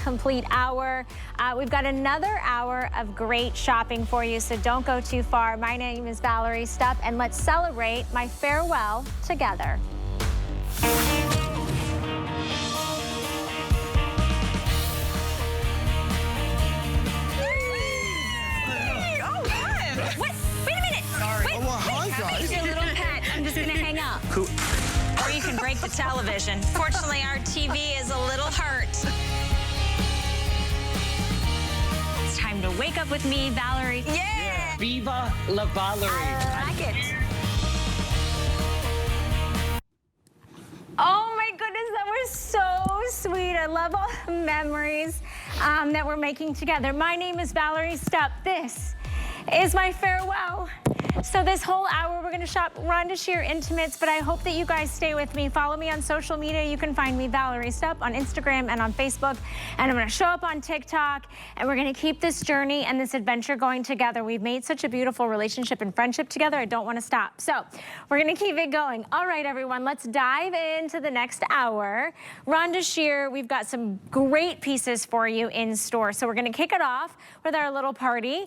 complete hour. We've got another hour of great shopping for you, so don't go too far. My name is Valerie Stup, and let's celebrate my farewell together. What? Wait a minute. Sorry. Wait, Hi, guys. Your little pet. I'm just gonna hang out. Cool. Or you can break the television. Fortunately, our TV is a little hurt. It's time to wake up with me, Valerie. Yeah! Viva la Valerie. I like it. Oh my goodness, that was so sweet. I love all the memories that we're making together. My name is Valerie Stup. This is my farewell. So this whole hour, we're gonna shop Rhonda Shear Intimates, but I hope that you guys stay with me. Follow me on social media. You can find me, Valerie Stup, on Instagram and on Facebook. And I'm gonna show up on TikTok, and we're gonna keep this journey and this adventure going together. We've made such a beautiful relationship and friendship together. I don't wanna stop. So we're gonna keep it going. All right, everyone, let's dive into the next hour. Rhonda Shear, we've got some great pieces for you in store. So we're gonna kick it off with our little party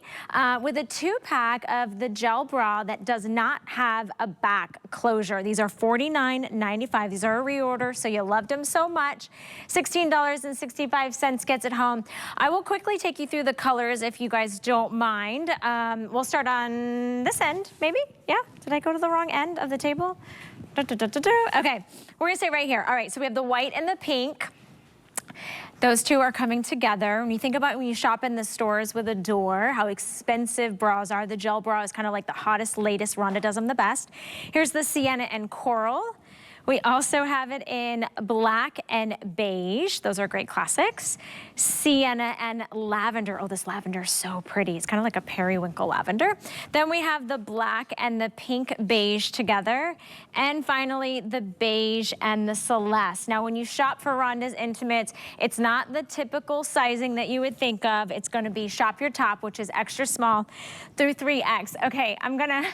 with a 2-pack of the gel bra that does not have a back closure. These are $49.95. These are a reorder, so you loved them so much. $16.65 gets it home. I will quickly take you through the colors if you guys don't mind. We'll start on this end, maybe? Yeah? Did I go to the wrong end of the table? Okay, we're gonna stay right here. All right, so we have the white and the pink. Those two are coming together. When you think about when you shop in the stores with Adore, how expensive bras are. The gel bra is kind of like the hottest, latest. Rhonda does them the best. Here's the sienna and coral. We also have it in black and beige. Those are great classics. Sienna and lavender. Oh, this lavender is so pretty. It's kind of like a periwinkle lavender. Then we have the black and the pink beige together. And finally, the beige and the celeste. Now, when you shop for Rhonda's Intimates, it's not the typical sizing that you would think of. It's gonna be shop your top, which is extra small through 3X. Okay, I'm gonna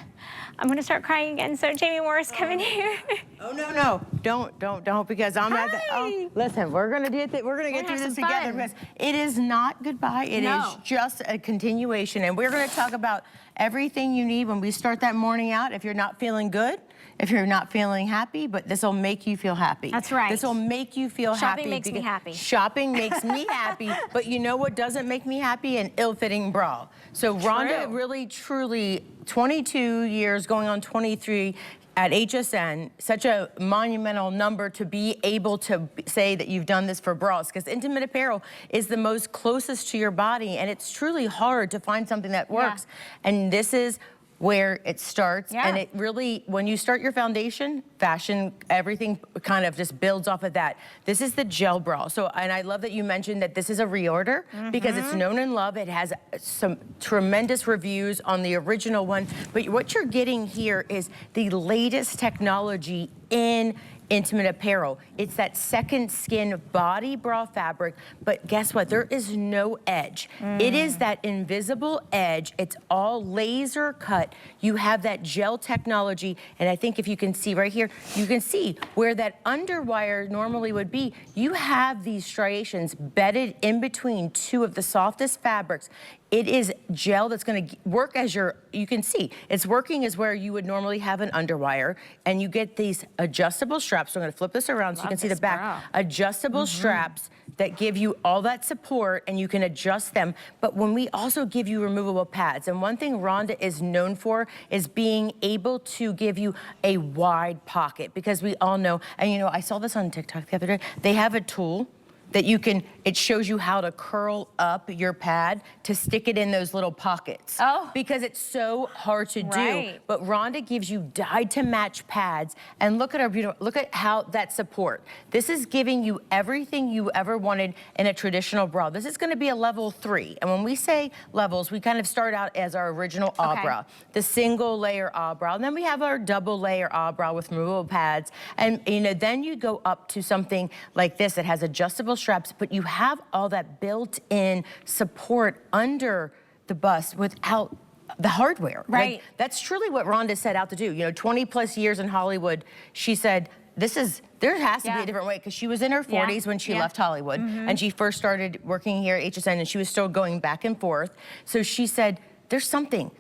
start crying again. So Jamie Morris, come in here. Oh, no, don't, because I'm at the, oh, listen, we're gonna get through this together, because it is not goodbye. It is just a continuation, and we're gonna talk about everything you need when we start that morning out. If you're not feeling good, if you're not feeling happy, but this will make you feel happy. That's right. This will make you feel happy. Shopping makes me happy. Shopping makes me happy, but you know what doesn't make me happy? An ill-fitting bra. So Rhonda really, truly, 22 years, going on 23, at HSN, such a monumental number to be able to say that you've done this for bras, because intimate apparel is the most closest to your body, and it's truly hard to find something that works. Yeah. And this is where it starts, and it really, when you start your foundation, fashion, everything kind of just builds off of that. This is the gel bra. So, and I love that you mentioned that this is a reorder, because it's known and loved. It has some tremendous reviews on the original one, but what you're getting here is the latest technology in intimate apparel. It's that second skin body bra fabric, but guess what? There is no edge. It is that invisible edge. It's all laser cut. You have that gel technology, and I think if you can see right here, you can see where that underwire normally would be. You have these striations bedded in between two of the softest fabrics. It is gel that's gonna work as you can see, it's working as where you would normally have an underwire, and you get these adjustable straps. So I'm gonna flip this around so you can see the back. Adjustable straps that give you all that support, and you can adjust them. But when we also give you removable pads, and one thing Rhonda is known for is being able to give you a wide pocket, because we all know, and you know, I saw this on TikTok the other day, they have a tool that you can, it shows you how to curl up your pad to stick it in those little pockets. Oh. Because it's so hard to do. But Rhonda gives you dyed to match pads, and look at our beautiful, look at how that support. This is giving you everything you ever wanted in a traditional bra. This is gonna be a level 3. And when we say levels, we kind of start out as our original bra, the single layer bra, and then we have our double layer bra with removable pads. And you know, then you go up to something like this that has adjustable straps, but you have all that built-in support under the bust without the hardware. Like, that's truly what Rhonda set out to do. You know, 20 plus years in Hollywood, she said, there has to be a different way, because she was in her 40s when she left Hollywood, and she first started working here at HSN, and she was still going back and forth. So she said, there's something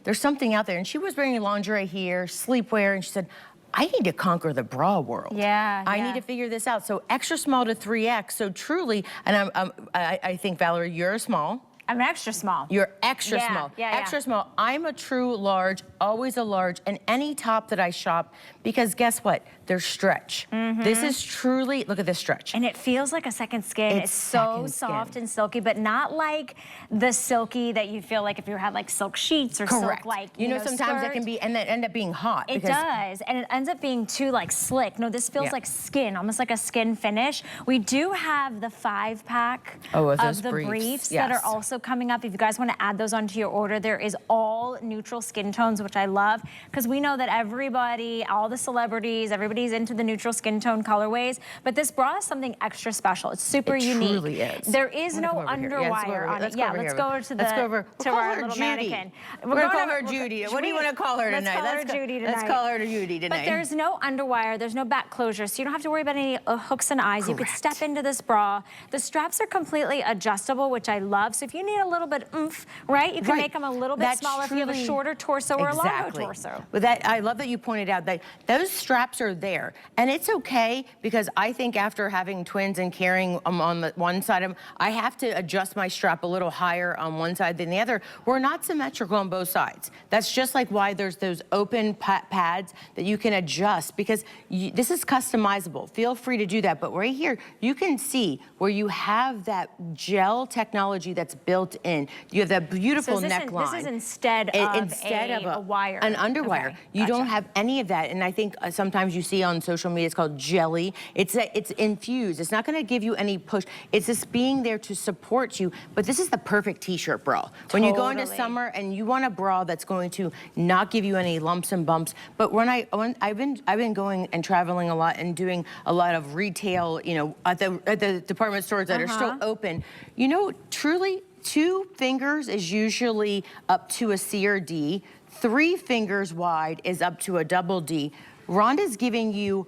out there. And she was wearing lingerie here, sleepwear, and she said, I need to conquer the bra world. I need to figure this out. So extra small to 3X. So truly, and I think, Valerie, you're a small. I'm extra small. You're extra small. Extra small. I'm a true large, always a large, and any top that I shop, because guess what? There's stretch. This is truly, look at this stretch. And it feels like a second skin. It's so soft and silky, but not like the silky that you feel like if you had like silk sheets or silk like, you know, sometimes it can be, and then end up being hot. It does, and it ends up being too like slick. No, this feels like skin, almost like a skin finish. We do have the 5-pack of the briefs that are also coming up. If you guys want to add those onto your order, there is all neutral skin tones, which I love, because we know that everybody, all the celebrities, everybody's into the neutral skin tone colorways, but this bra is something extra special. It's super unique. It truly is. There is no underwire on it. Yeah, let's go over to our little mannequin. We're going to call her Judy. What do you want to call her tonight? Let's call her Judy tonight. But there's no underwire, there's no back closure, so you don't have to worry about any hooks and eyes. You could step into this bra. The straps are completely adjustable, which I love. So if you need a little bit oomph, right? You can make them a little bit smaller if you have a shorter torso or a longer torso. But I love that you pointed out that those straps are there, and it's okay, because I think after having twins and carrying them on the one side of them, I have to adjust my strap a little higher on one side than the other. We're not symmetrical on both sides. That's just like why there's those open pads that you can adjust, because this is customizable. Feel free to do that. But right here, you can see where you have that gel technology that's built in. You have that beautiful neckline. This is instead of a wire. An underwire. You don't have any of that. And I think sometimes you see on social media, it's called jelly. It's infused. It's not going to give you any push. It's just being there to support you. But this is the perfect t-shirt bra. When you go into summer and you want a bra that's going to not give you any lumps and bumps. But I've been going and traveling a lot and doing a lot of retail, you know, at the department stores that are still open. You know, truly, 2 fingers is usually up to a C or D. 3 fingers wide is up to a double D. Rhonda's giving you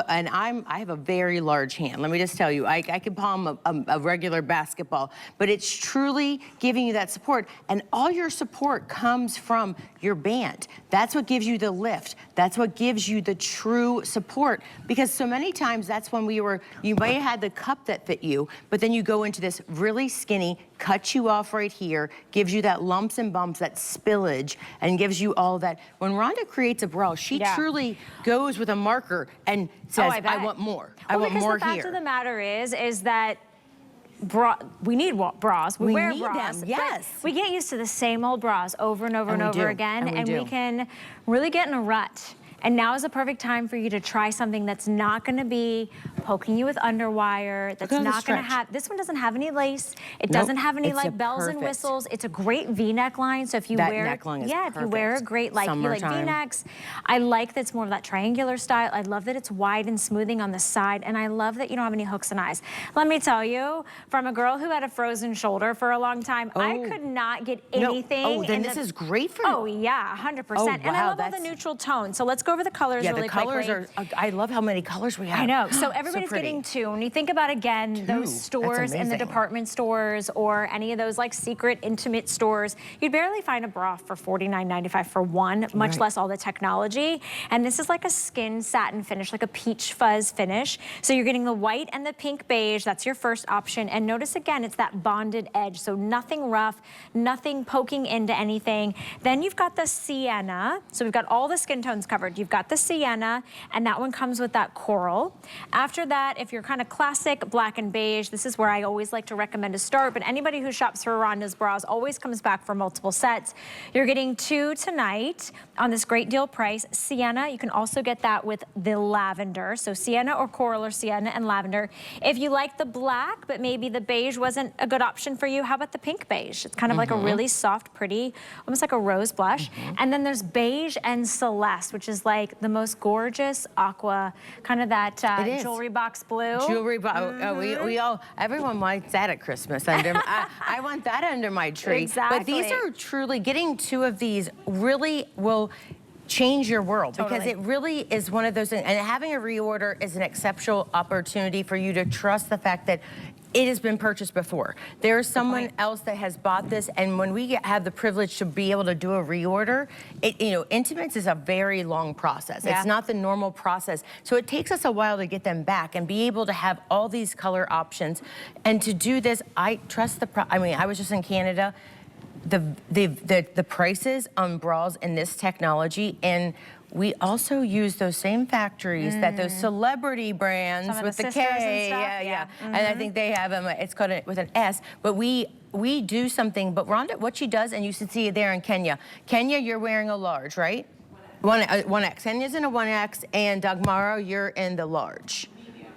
and I have a very large hand. Let me just tell you, I can palm a regular basketball, but it's truly giving you that support, and all your support comes from your band. That's what gives you the lift. That's what gives you the true support, because so many times that's when you might have had the cup that fit you, but then you go into this really skinny, cuts you off right here, gives you that lumps and bumps, that spillage, and gives you all that. When Rhonda creates a bra, she truly goes with a marker and says, I want more. I want more here. The fact of the matter is that we need bras. We wear bras. Them, yes. We get used to the same old bras over and over and over again, and we can really get in a rut. And now is the perfect time for you to try something that's not going to be poking you with underwire, that's not going to have, this one doesn't have any lace, it doesn't have any like bells and whistles. It's a great V-neck line, so if you wear, if you wear a great, like, you like V-necks, I like that it's more of that triangular style. I love that it's wide and smoothing on the side, and I love that you don't have any hooks and eyes. Let me tell you, from a girl who had a frozen shoulder for a long time, I could not get anything. Oh, then this is great for you. Oh yeah, 100%. And I love all the neutral tones. So let's go over the colors really quickly. Yeah, the colors are, I love how many colors we have. I know, so everybody's getting 2. When you think about, again, those stores in the department stores or any of those like secret intimate stores, you'd barely find a bra for $49.95 for one, much less all the technology. And this is like a skin satin finish, like a peach fuzz finish. So you're getting the white and the pink beige, that's your first option. And notice again, it's that bonded edge, so nothing rough, nothing poking into anything. Then you've got the sienna, so we've got all the skin tones covered. You've got the sienna, and that one comes with that coral. After that, if you're kind of classic black and beige, this is where I always like to recommend to start, but anybody who shops for Rhonda's bras always comes back for multiple sets. You're getting 2 tonight on this great deal price. Sienna, you can also get that with the lavender, so sienna or coral or sienna and lavender. If you like the black, but maybe the beige wasn't a good option for you, how about the pink beige? It's kind of like a really soft, pretty, almost like a rose blush. And then there's beige and celeste, which is like the most gorgeous aqua, kind of that jewelry box blue. Jewelry box. We all, everyone wants that at Christmas. I want that under my tree. Exactly. But these are truly, getting 2 of these really will change your world. Totally. Because it really is one of those things. And having a reorder is an exceptional opportunity for you to trust the fact that it has been purchased before. There's someone else that has bought this, and when we have the privilege to be able to do a reorder, Intimates is a very long process. Yeah. It's not the normal process. So it takes us a while to get them back and be able to have all these color options. And to do this, I trust I was just in Canada. The prices on bras in this technology, and we also use those same factories that those celebrity brands with the K, yeah. And I think they have them. It's called with an S. But we do something. But Rhonda, what she does, and you should see it there in Kenya. Kenya, you're wearing a large, right? 1X. Kenya's in a 1X, and Dagmara, you're in the large.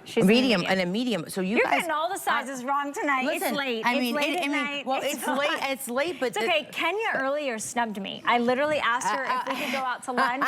She's medium and a medium. So you're getting all the sizes wrong tonight. Listen, it's late. I mean, it's late at night. Well, it's late. It's late, but it's okay. Kenya earlier snubbed me. I literally asked her if we could go out to lunch,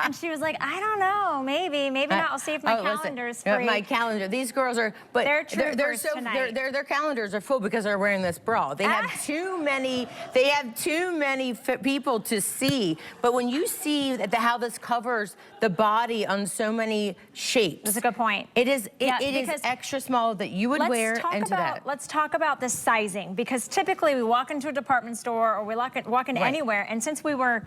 and she was like, "I don't know, maybe not. I'll see if my calendar's free." My calendar. These girls are, but they're so tonight. Their calendars are full because they're wearing this bra. They have too many. They have too many people to see. But when you see how this covers the body on so many shapes, that's a good point. It is. It is extra small that you would wear into that. Let's talk about the sizing, because typically we walk into a department store or we walk into anywhere, and since we were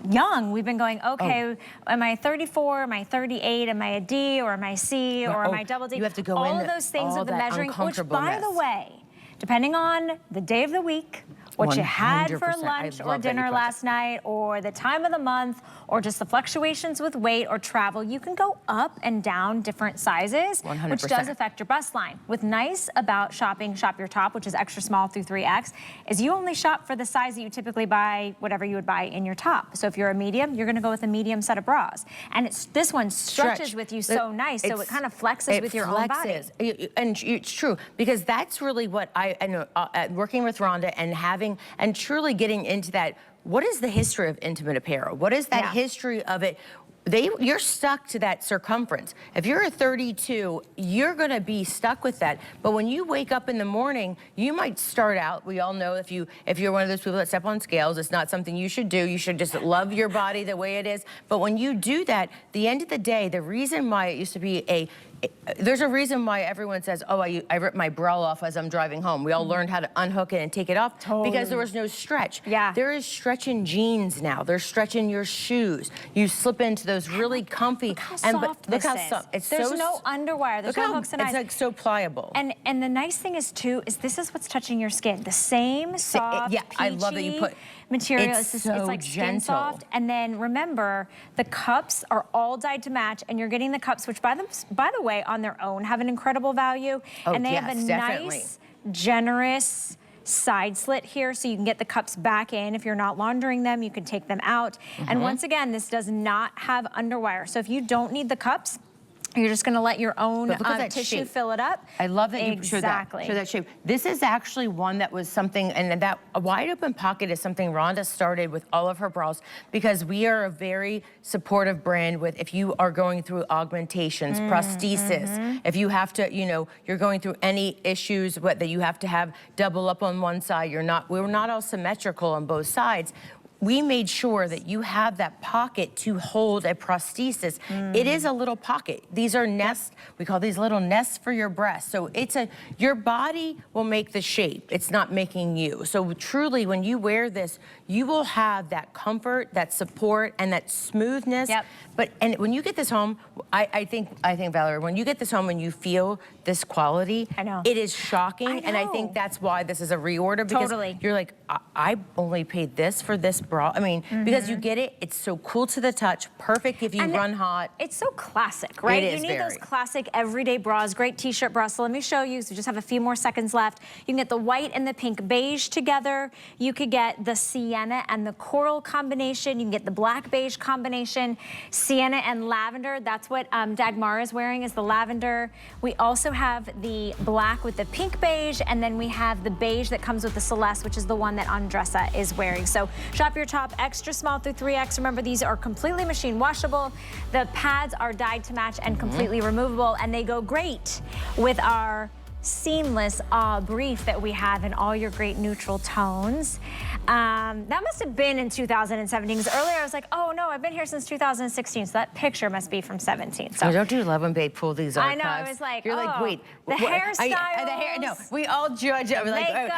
young, we've been going, okay, am I 34, am I 38, am I a D, or am I C, or am I double D? You have to go all of those things with the measuring, which, by the way, depending on the day of the week, what you had for lunch or dinner last night, or the time of the month, or just the fluctuations with weight or travel, you can go up and down different sizes, 100%. which does affect your bust line. What's nice about shopping Shop Your Top, which is extra small through 3X, is you only shop for the size that you typically buy, whatever you would buy in your top. So if you're a medium, you're gonna go with a medium set of bras. And this one stretches with you so nice, so it kind of flexes with your own body. And it's true, because that's really what I know, working with Rhonda and truly getting into that. What is the history of intimate apparel? What is that history of it? You're stuck to that circumference. If you're a 32, you're gonna be stuck with that. But when you wake up in the morning, you might start out, we all know if you're one of those people that step on scales, it's not something you should do. You should just love your body the way it is. But when you do that, the end of the day, the reason why it used to be there's a reason why everyone says, oh, I ripped my bra off as I'm driving home. We all learned how to unhook it and take it off because there was no stretch. Yeah. There is stretch in jeans now. There's stretch in your shoes. You slip into those really comfy. Look how soft this is. There's no underwire. There's no hooks and eyes. It's like so pliable. And the nice thing is too, this is what's touching your skin. The same soft, I love that you put material. It's it's like skin soft. And then remember, the cups are all dyed to match, and you're getting the cups, which by the way, on their own have an incredible value. And they have a nice, generous side slit here, so you can get the cups back in. If you're not laundering them, you can take them out. And once again, this does not have underwire. So if you don't need the cups, you're just gonna let your own tissue fill it up. I love that you showed that shape. This is actually one that was something, and that a wide open pocket is something Rhonda started with all of her bras, because we are a very supportive brand with, if you are going through augmentations, prosthesis, if you have to, you're going through any issues that you have to have double up on one side, we're not all symmetrical on both sides. We made sure that you have that pocket to hold a prosthesis. It is a little pocket. These are nests. We call these little nests for your breast. So your body will make the shape. It's not making you. So truly, when you wear this, you will have that comfort, that support, and that smoothness. And when you get this home, I think Valerie, when you get this home and you feel this quality, it is shocking. And I think that's why this is a reorder, because you're like, I only paid this for this bra. I mean, because you get it, it's so cool to the touch, perfect if you run hot. It's so classic, right? It is you need those classic everyday bras, great t-shirt bras. So let me show you, so we just have a few more seconds left. You can get the white and the pink beige together. You could get the sienna and the coral combination. You can get the black beige combination. Sienna and lavender, that's what Dagmar is wearing, is the lavender. We also have the black with the pink beige, and then we have the beige that comes with the celeste, which is the one that Andressa is wearing. So Shop Your Top, extra small through 3X. Remember, these are completely machine washable. The pads are dyed to match and completely removable, and they go great with our seamless brief that we have in all your great neutral tones. That must have been in 2017, because earlier I was like, oh no, I've been here since 2016, so that picture must be from 17. So don't you love when they pull these archives? I know, I was like, you're like, wait, the hairstyles. No, we all judge it. We're like,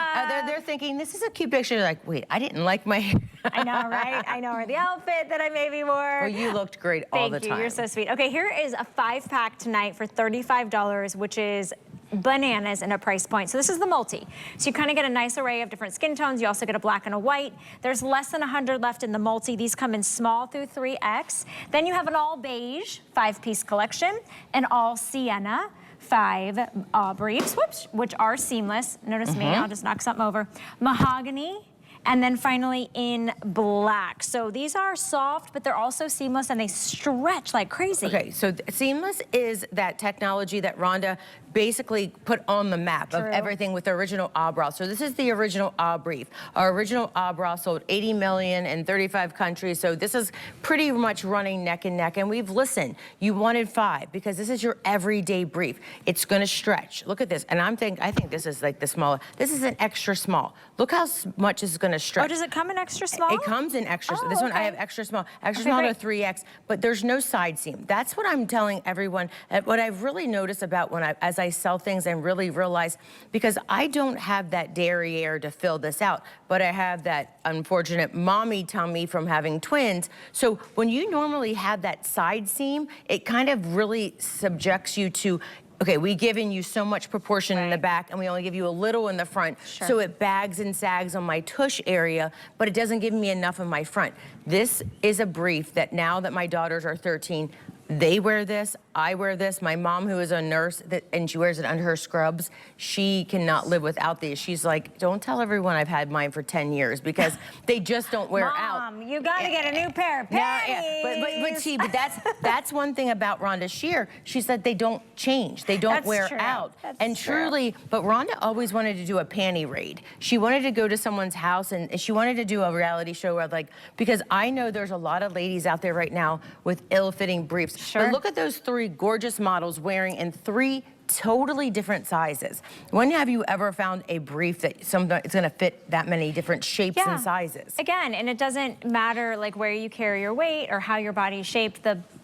they're thinking, this is a cute picture. They're like, wait, I didn't like my hair. I know, right? I know, or the outfit that I maybe wore. Well, you looked great all the time. Thank you, you're so sweet. Okay, here is a 5-pack tonight for $35, which is bananas in a price point. So this is the multi. So you kind of get a nice array of different skin tones. You also get a black and a white. There's less than 100 left in the multi. These come in small through 3X. Then you have an all beige 5-piece collection, an all sienna 5 briefs, which are seamless. Notice me, I'll just knock something over. Mahogany. And then finally in black. So these are soft, but they're also seamless and they stretch like crazy. Okay, so seamless is that technology that Rhonda basically put on the map of everything with the original bra. So this is the original brief. Our original bra sold 80 million in 35 countries. So this is pretty much running neck and neck. And we've listened. You wanted 5 because this is your everyday brief. It's going to stretch. Look at this. And I think this is like the small. This is an extra small. Look how much is going to stretch. Oh, does it come in extra small? It comes in extra. This one I have extra small to 3X, but there's no side seam. That's what I'm telling everyone. What I've really noticed about as I sell things and really realize, because I don't have that derriere to fill this out, but I have that unfortunate mommy tummy from having twins. So when you normally have that side seam, it kind of really subjects you to, okay, we've given you so much proportion in the back and we only give you a little in the front. So it bags and sags on my tush area, but it doesn't give me enough in my front. This is a brief that now that my daughters are 13, they wear this, I wear this. My mom, who is a nurse, and she wears it under her scrubs, she cannot live without these. She's like, don't tell everyone I've had mine for 10 years because they just don't wear out. Mom, you gotta get a new pair of panties. But that's one thing about Rhonda Shear. She said they don't change. They don't wear out. And truly, but Rhonda always wanted to do a panty raid. She wanted to go to someone's house and she wanted to do a reality show where, like, because I know there's a lot of ladies out there right now with ill-fitting briefs. But look at those 3 gorgeous models wearing in 3 totally different sizes. When have you ever found a brief that it's going to fit that many different shapes and sizes? Again, and it doesn't matter like where you carry your weight or how your body's shaped.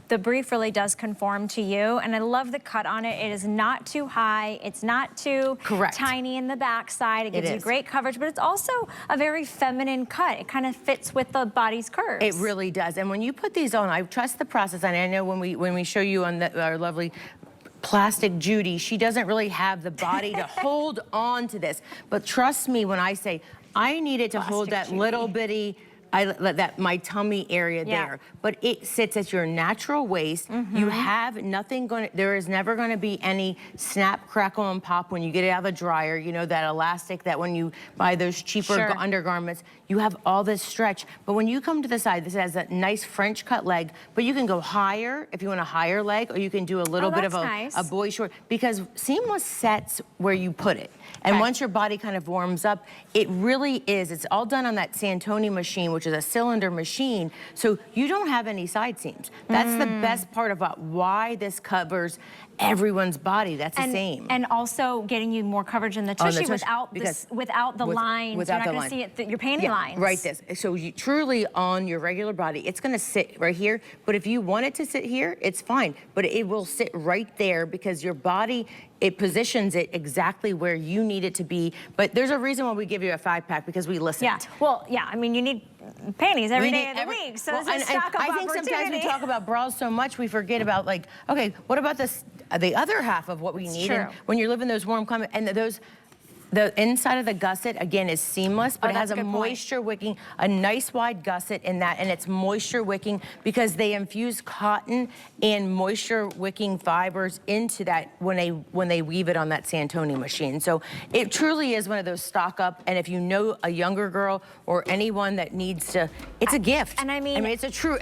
The brief really does conform to you, and I love the cut on it. It is not too high. It's not too tiny in the backside. It gives you great coverage, but it's also a very feminine cut. It kind of fits with the body's curves. It really does. And when you put these on, I trust the process. And I know when we show you on our lovely plastic Judy, she doesn't really have the body to hold on to this. But trust me when I say I needed to hold that little bitty, my tummy area there, but it sits at your natural waist. You have nothing there is never going to be any snap, crackle, and pop when you get it out of the dryer. You know, that elastic that when you buy those cheaper undergarments, you have all this stretch. But when you come to the side, this has a nice French cut leg, but you can go higher if you want a higher leg, or you can do a little bit of a boy short, because seamless sets where you put it. And once your body kind of warms up, it really is. It's all done on that Santoni machine, which is a cylinder machine. So you don't have any side seams. That's the best part about why this covers everyone's body. That's the same. And also getting you more coverage in the tushy without the lines. You're not going to see it, your panty lines. Right, this. So you truly on your regular body, it's going to sit right here. But if you want it to sit here, it's fine. But it will sit right there because your body, it positions it exactly where you need it to be. But there's a reason why we give you a 5-pack, because we listened. Yeah, well, yeah, I mean, you need panties every day of the week. So it's a stock of I think sometimes we talk about bras so much, we forget about, like, okay, what about the other half of what we need? And when you're living those warm climates, and the inside of the gusset, again, is seamless, but it has a moisture wicking, a nice wide gusset in that, and it's moisture wicking because they infuse cotton and moisture wicking fibers into that when they weave it on that Santoni machine. So it truly is one of those stock up, and if you know a younger girl or anyone that needs to, it's a gift. And I mean it's a true,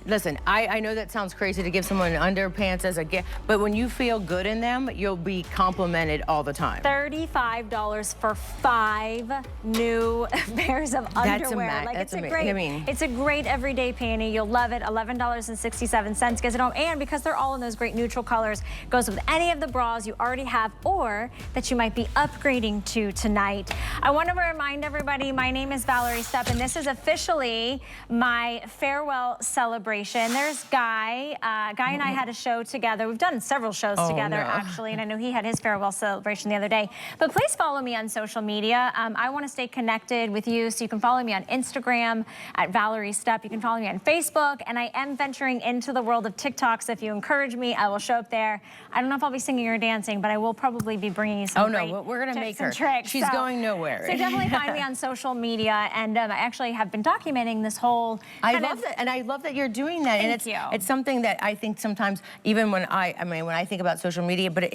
listen, I know that sounds crazy to give someone underpants as a gift, but when you feel good in them, you'll be complimented all the time. $35 for 5 new pairs of underwear. That's it's a great, it's a great everyday panty. You'll love it. $11.67 gets it home. And because they're all in those great neutral colors, goes with any of the bras you already have or that you might be upgrading to tonight. I want to remind everybody, my name is Valerie Stup, and this is officially my farewell celebration. There's Guy. Guy and I had a show together. We've done several shows together, actually, and I know he had his farewell celebration the other day. But please follow me on social media. I want to stay connected with you, so you can follow me on Instagram at Valerie Stup. You can follow me on Facebook, and I am venturing into the world of TikTok, so if you encourage me, I will show up there. I don't know if I'll be singing or dancing, but I will probably be bringing you some great we're going to make her. Tricks. She's going nowhere. So definitely find me on social media, and I actually have been documenting this whole I love that, and I love that you're doing that. Thank you. It's something that I think sometimes, even when when I think about social media, but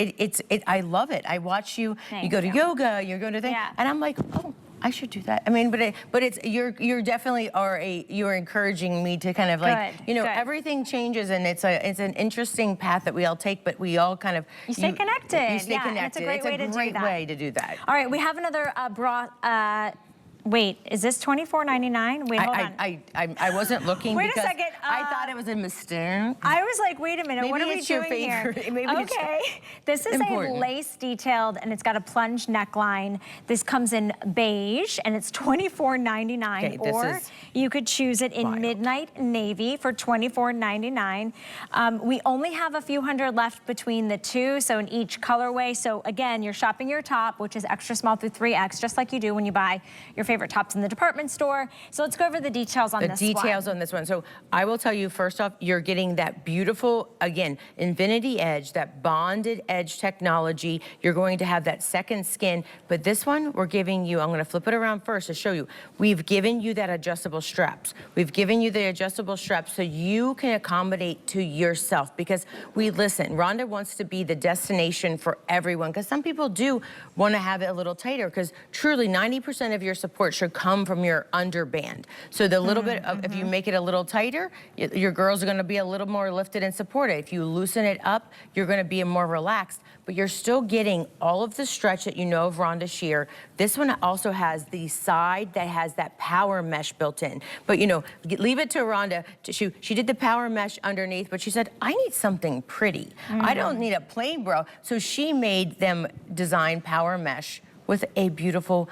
I love it. I watch you. You go to yoga. You're going to things, and I'm like, oh, I should do that. I mean, but it's you're definitely you're encouraging me to kind of like everything changes, and it's an interesting path that we all take, but we all kind of stay connected. You stay connected. It's a great way to do that. All right, we have another bra. Wait, is this $24.99? Wait, hold on. I wasn't looking Wait because a second. I thought it was a mistake. I was like, wait a minute, Maybe what are we it's your doing here? Maybe okay, this is important. a lace detailed, and it's got a plunge neckline. This comes in beige, and it's $24.99. Okay, or you could choose it in midnight navy for $24.99. We only have a few hundred left between the two, so in each colorway. So again, you're shopping your top, which is extra small through 3X, just like you do when you buy your favorite tops in the department store. So let's go over the details on this one. The details on this one. So I will tell you, first off, you're getting that beautiful, again, infinity edge, that bonded edge technology. You're going to have that second skin. But this one, we're giving you, I'm going to flip it around first to show you. We've given you that adjustable straps. We've given you the adjustable straps so you can accommodate to yourself, because listen, Rhonda wants to be the destination for everyone, because some people do want to have it a little tighter, because truly 90% of your support should come from your underband. So the little bit of, if you make it a little tighter, your girls are going to be a little more lifted and supported. If you loosen it up, you're going to be more relaxed, but you're still getting all of the stretch that you know of Rhonda Shear. This one also has the side that has that power mesh built in. But leave it to Rhonda. She did the power mesh underneath, but she said, I need something pretty. I don't need a plain bra. So she made them design power mesh with a beautiful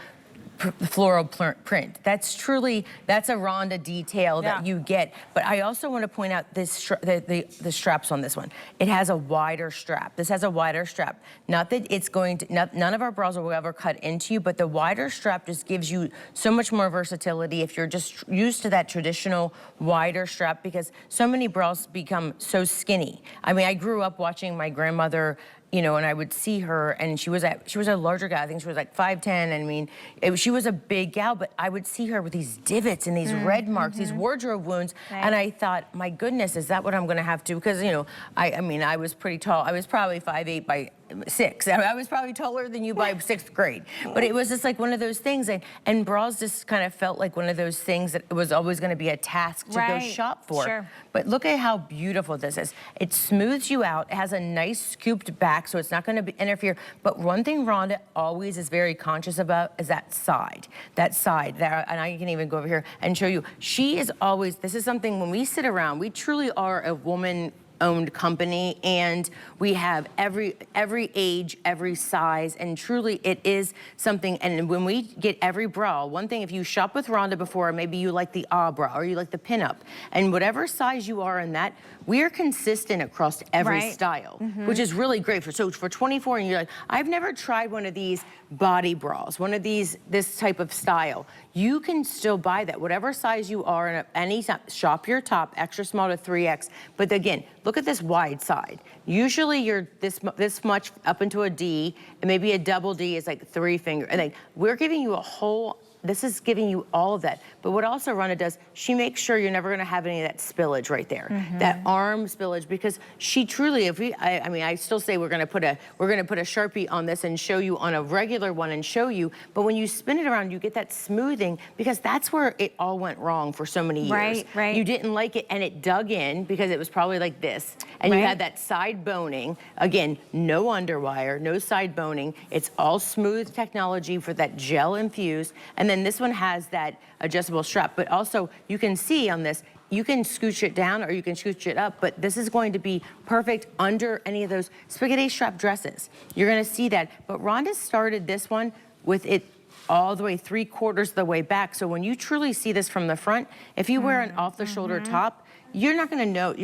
floral print. That's a Rhonda detail that you get. But I also want to point out this the straps on this one. It has a wider strap. This has a wider strap. Not that it's going to, none of our bras will ever cut into you, but the wider strap just gives you so much more versatility if you're just used to that traditional wider strap, because so many bras become so skinny. I mean, I grew up watching my grandmother, and I would see her, and she was a larger gal. I think she was like 5'10". I mean, she was a big gal, but I would see her with these divots and these red marks, these wardrobe wounds, and I thought, my goodness, is that what I'm going to have to? Because I mean, I was pretty tall. I was probably 5'8" by 6. I was probably taller than you by 6th grade. But it was just like one of those things, and bras just kind of felt like one of those things that it was always going to be a task to go shop for. Sure. But look at how beautiful this is. It smooths you out. It has a nice scooped back, so it's not going to interfere. But one thing Rhonda always is very conscious about is that side. That side there, and I can even go over here and show you. She is always, this is something when we sit around, we truly are a woman-owned company, and we have every age, every size, and truly it is something. And when we get every bra, one thing, if you shop with Rhonda before, maybe you like the bra or you like the pinup, and whatever size you are in that, we are consistent across every style, which is really great. So for 24, and you're like, I've never tried one of these body bras, this type of style. You can still buy that, whatever size you are in any size. Shop your top, extra small to 3X. But again, look at this wide side. Usually you're this much up into a D, and maybe a double D is like 3 finger. And we're giving you a whole this is giving you all of that. But what also Rhonda does, she makes sure you're never gonna have any of that spillage right there, that arm spillage, because she truly, I mean, I still say we're gonna put a Sharpie on this and show you on a regular one and show you, but when you spin it around, you get that smoothing, because that's where it all went wrong for so many years. Right. You didn't like it and it dug in because it was probably like this. And you had that side boning. Again, no underwire, no side boning. It's all smooth technology for that gel infused. And then this one has that adjustable strap, but also you can see on this, you can scooch it down or you can scooch it up, but this is going to be perfect under any of those spaghetti strap dresses. You're gonna see that. But Rhonda started this one with it all the way 3/4 of the way back. So when you truly see this from the front, if you wear an off-the-shoulder top, you're not gonna know,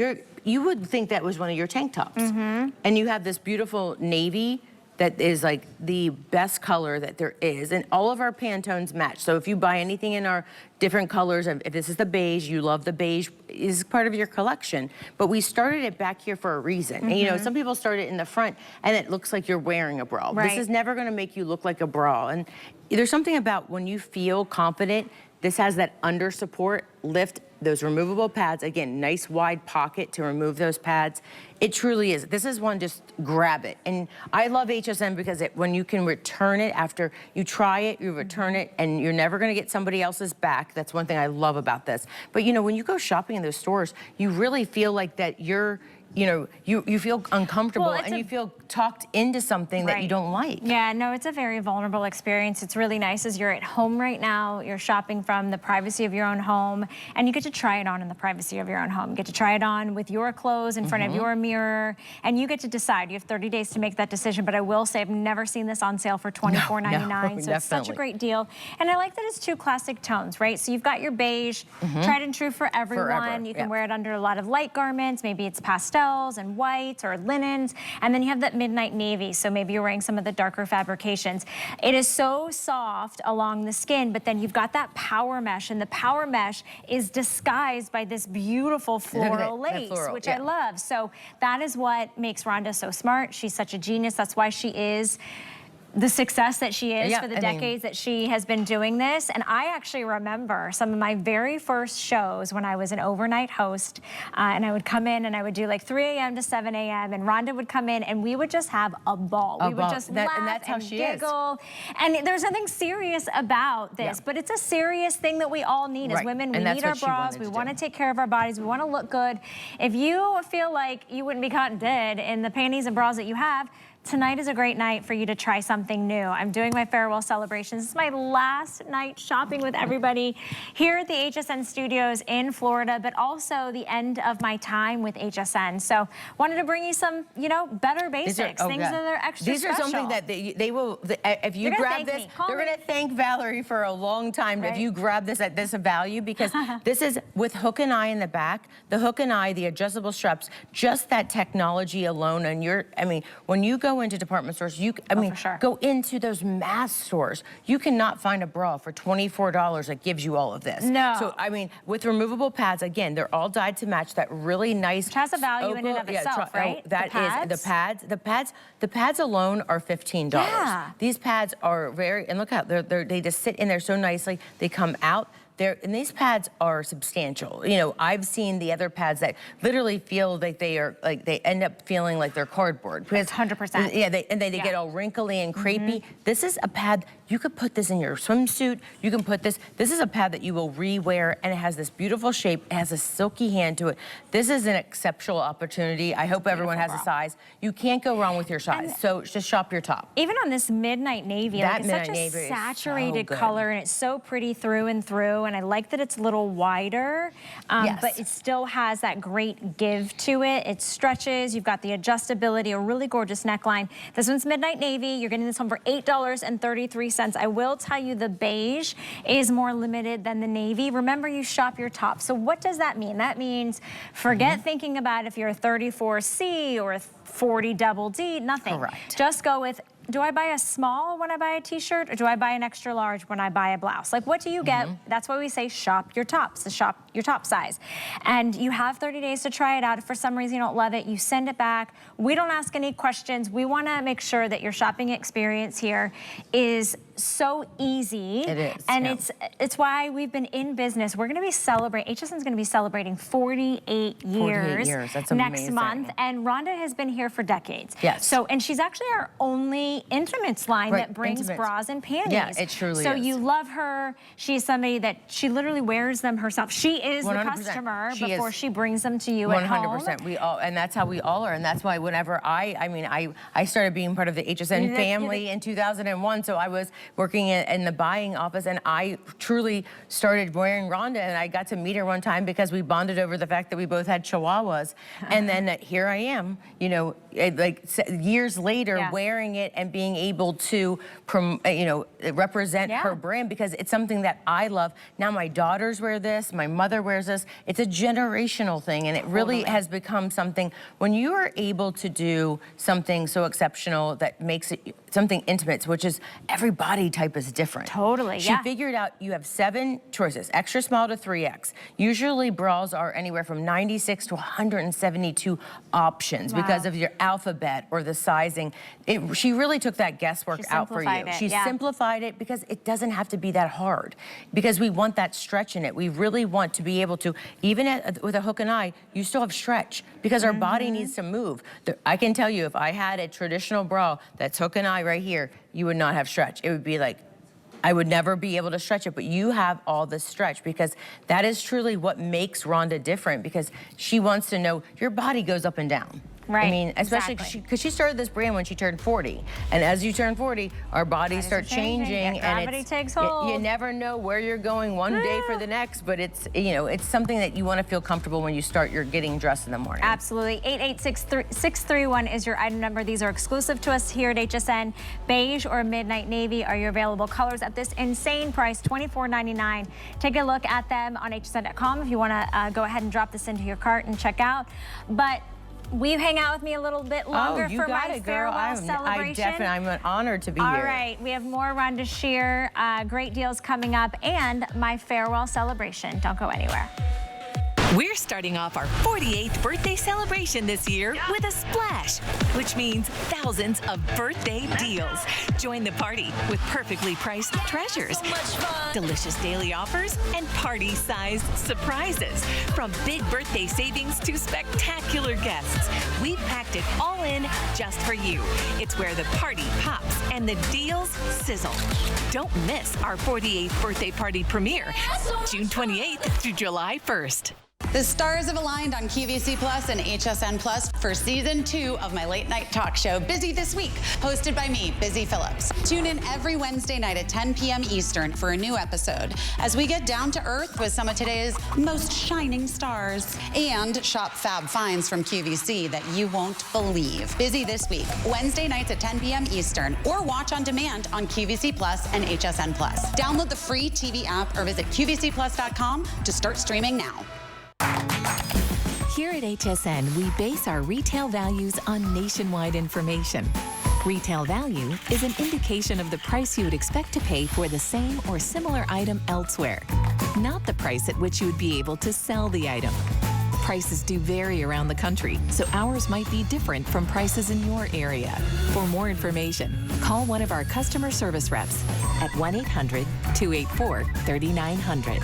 you would think that was one of your tank tops. And you have this beautiful navy that is like the best color that there is, and all of our Pantones match. So if you buy anything in our different colors, if this is the beige, you love the beige, is part of your collection. But we started it back here for a reason. And you know, some people start it in the front and it looks like you're wearing a bra. This is never gonna make you look like a bra. And there's something about when you feel confident, this has that under support, lift, those removable pads. Again, nice wide pocket to remove those pads. It truly is. This is one, just grab it. And I love HSN because when you can return it after you try it, you return it, and you're never gonna get somebody else's back. That's one thing I love about this. But you know, when you go shopping in those stores, you really feel like that you're, you know, you feel uncomfortable and you feel talked into something that you don't like. Yeah, no, it's a very vulnerable experience. It's really nice as you're at home right now, you're shopping from the privacy of your own home, and you get to try it on in the privacy of your own home. You get to try it on with your clothes in front of your mirror, and you get to decide. You have 30 days to make that decision, but I will say I've never seen this on sale for $24.99, so it's such a great deal. And I like that it's two classic tones, right? So you've got your beige, tried and true for everyone. You can wear it under a lot of light garments, maybe it's pastels and whites or linens, and then you have that midnight navy, so maybe you're wearing some of the darker fabrications. It is so soft along the skin, but then you've got that power mesh, and the power mesh is disguised by this beautiful floral lace, which I love. So that is what makes Rhonda so smart. She's such a genius. That's why she is the success that she is for the decades that she has been doing this. And I actually remember some of my very first shows when I was an overnight host, and I would come in and I would do like 3 a.m. to 7 a.m. and Rhonda would come in and we would just have a ball. We would just laugh and giggle. And there's nothing serious about this, but it's a serious thing that we all need as women. We need our bras. We want to take care of our bodies. We want to look good. If you feel like you wouldn't be caught dead in the panties and bras that you have, tonight is a great night for you to try something new. I'm doing my farewell celebrations. This is my last night shopping with everybody here at the HSN studios in Florida, but also the end of my time with HSN. So wanted to bring you some, you know, better basics, things that are extra These are special. something that they will, if you grab this, they're gonna thank Valerie for a long time if you grab this at this value, because this is with hook and eye in the back, the hook and eye, the adjustable straps, just that technology alone. And I mean, when you go into department stores, go into those mass stores, you cannot find a bra for $24 that gives you all of this. No. So, I mean, with removable pads, again, they're all dyed to match that really nice. Which has a value in and of itself, right? That is the pads. The pads alone are $15. Yeah. These pads are and look how they just sit in there so nicely. They come out. And these pads are substantial. You know, I've seen the other pads that literally feel like they end up feeling like they're cardboard. Because 100%. Yeah, they get all wrinkly and crepey. This is a pad, you could put this in your swimsuit. You can put this is a pad that you will re-wear, and it has this beautiful shape. It has a silky hand to it. This is an exceptional opportunity. I hope everyone has a size. You can't go wrong with your size, so just shop your top. Even on this midnight navy, like it's such a saturated color, and it's so pretty through and through. And I like that it's a little wider, but it still has that great give to it. It stretches, you've got the adjustability, a really gorgeous neckline. This one's midnight navy. You're getting this home for $8.33. I will tell you the beige is more limited than the navy. Remember, you shop your top. So what does that mean? That means forget thinking about if you're a 34C or a 40 double D, nothing. Correct. Just go with, do I buy a small when I buy a t-shirt, or do I buy an extra large when I buy a blouse? Like, what do you get? That's why we say shop your tops, shop your top size. And you have 30 days to try it out. If for some reason you don't love it, you send it back. We don't ask any questions. We wanna make sure that your shopping experience here is so easy. It is, And yeah. it's why we've been in business. We're gonna be celebrating, HSN's gonna be celebrating 48 years, that's next amazing. month. And Rhonda has been here for decades. Yes. So, and she's actually our only intimates line Right, that brings intimates. bras and panties. Yeah, it truly so is. you love her. She's somebody that she literally wears them herself. She is the 100%. customer She before is. she brings them to you at home. 100%. We all, and that's how we all are. And that's why whenever I started being part of the HSN family in 2001. So I was working in the buying office, and I truly started wearing Rhonda, and I got to meet her one time because we bonded over the fact that we both had Chihuahuas. And then here I am, you know, like years later, wearing it and being able to, you know, represent her brand, because it's something that I love. Now my daughters wear this, my mother wears this. It's a generational thing, and it really has become something. When you are able to do something so exceptional that makes it something intimate, which is every body type is different. Totally, She figured out you have 7 choices, extra small to 3X. Usually bras are anywhere from 96 to 172 options because of your alphabet or the sizing. She really took that guesswork out for you. She simplified it because it doesn't have to be that hard, because we want that stretch in it. We really want to be able to, even with a hook and eye, you still have stretch because our body needs to move. I can tell you, if I had a traditional bra that's hook and eye right here, you would not have stretch. It would be like, I would never be able to stretch it, but you have all the stretch, because that is truly what makes Rhonda different, because she wants to know your body goes up and down. Right, I mean, especially because she started this brand when she turned 40. And as you turn 40, our bodies start changing. And gravity takes hold. You never know where you're going one day for the next, but it's, you know, it's something that you want to feel comfortable when you start your getting dressed in the morning. Absolutely. 88631 is your item number. These are exclusive to us here at HSN. Beige or midnight navy are your available colors at this insane price, $24.99. Take a look at them on hsn.com if you want to go ahead and drop this into your cart and check out. But will you hang out with me a little bit longer for my farewell celebration? I'm honored to be here. All right, we have more Rhonda Shear, great deals coming up, and my farewell celebration. Don't go anywhere. We're starting off our 48th birthday celebration this year with a splash, which means thousands of birthday deals. Join the party with perfectly priced treasures, delicious daily offers, and party-sized surprises. From big birthday savings to spectacular guests, we've packed it all in just for you. It's where the party pops and the deals sizzle. Don't miss our 48th birthday party premiere, June 28th through July 1st. The stars have aligned on QVC Plus and HSN Plus for season 2 of my late night talk show, Busy This Week, hosted by me, Busy Phillips. Tune in every Wednesday night at 10 p.m. Eastern for a new episode as we get down to earth with some of today's most shining stars and shop fab finds from QVC that you won't believe. Busy This Week, Wednesday nights at 10 p.m. Eastern, or watch on demand on QVC Plus and HSN Plus. Download the free TV app or visit QVCplus.com to start streaming now. Here at HSN, we base our retail values on nationwide information. Retail value is an indication of the price you would expect to pay for the same or similar item elsewhere, not the price at which you would be able to sell the item. Prices do vary around the country, so ours might be different from prices in your area. For more information, call one of our customer service reps at 1-800-284-3900.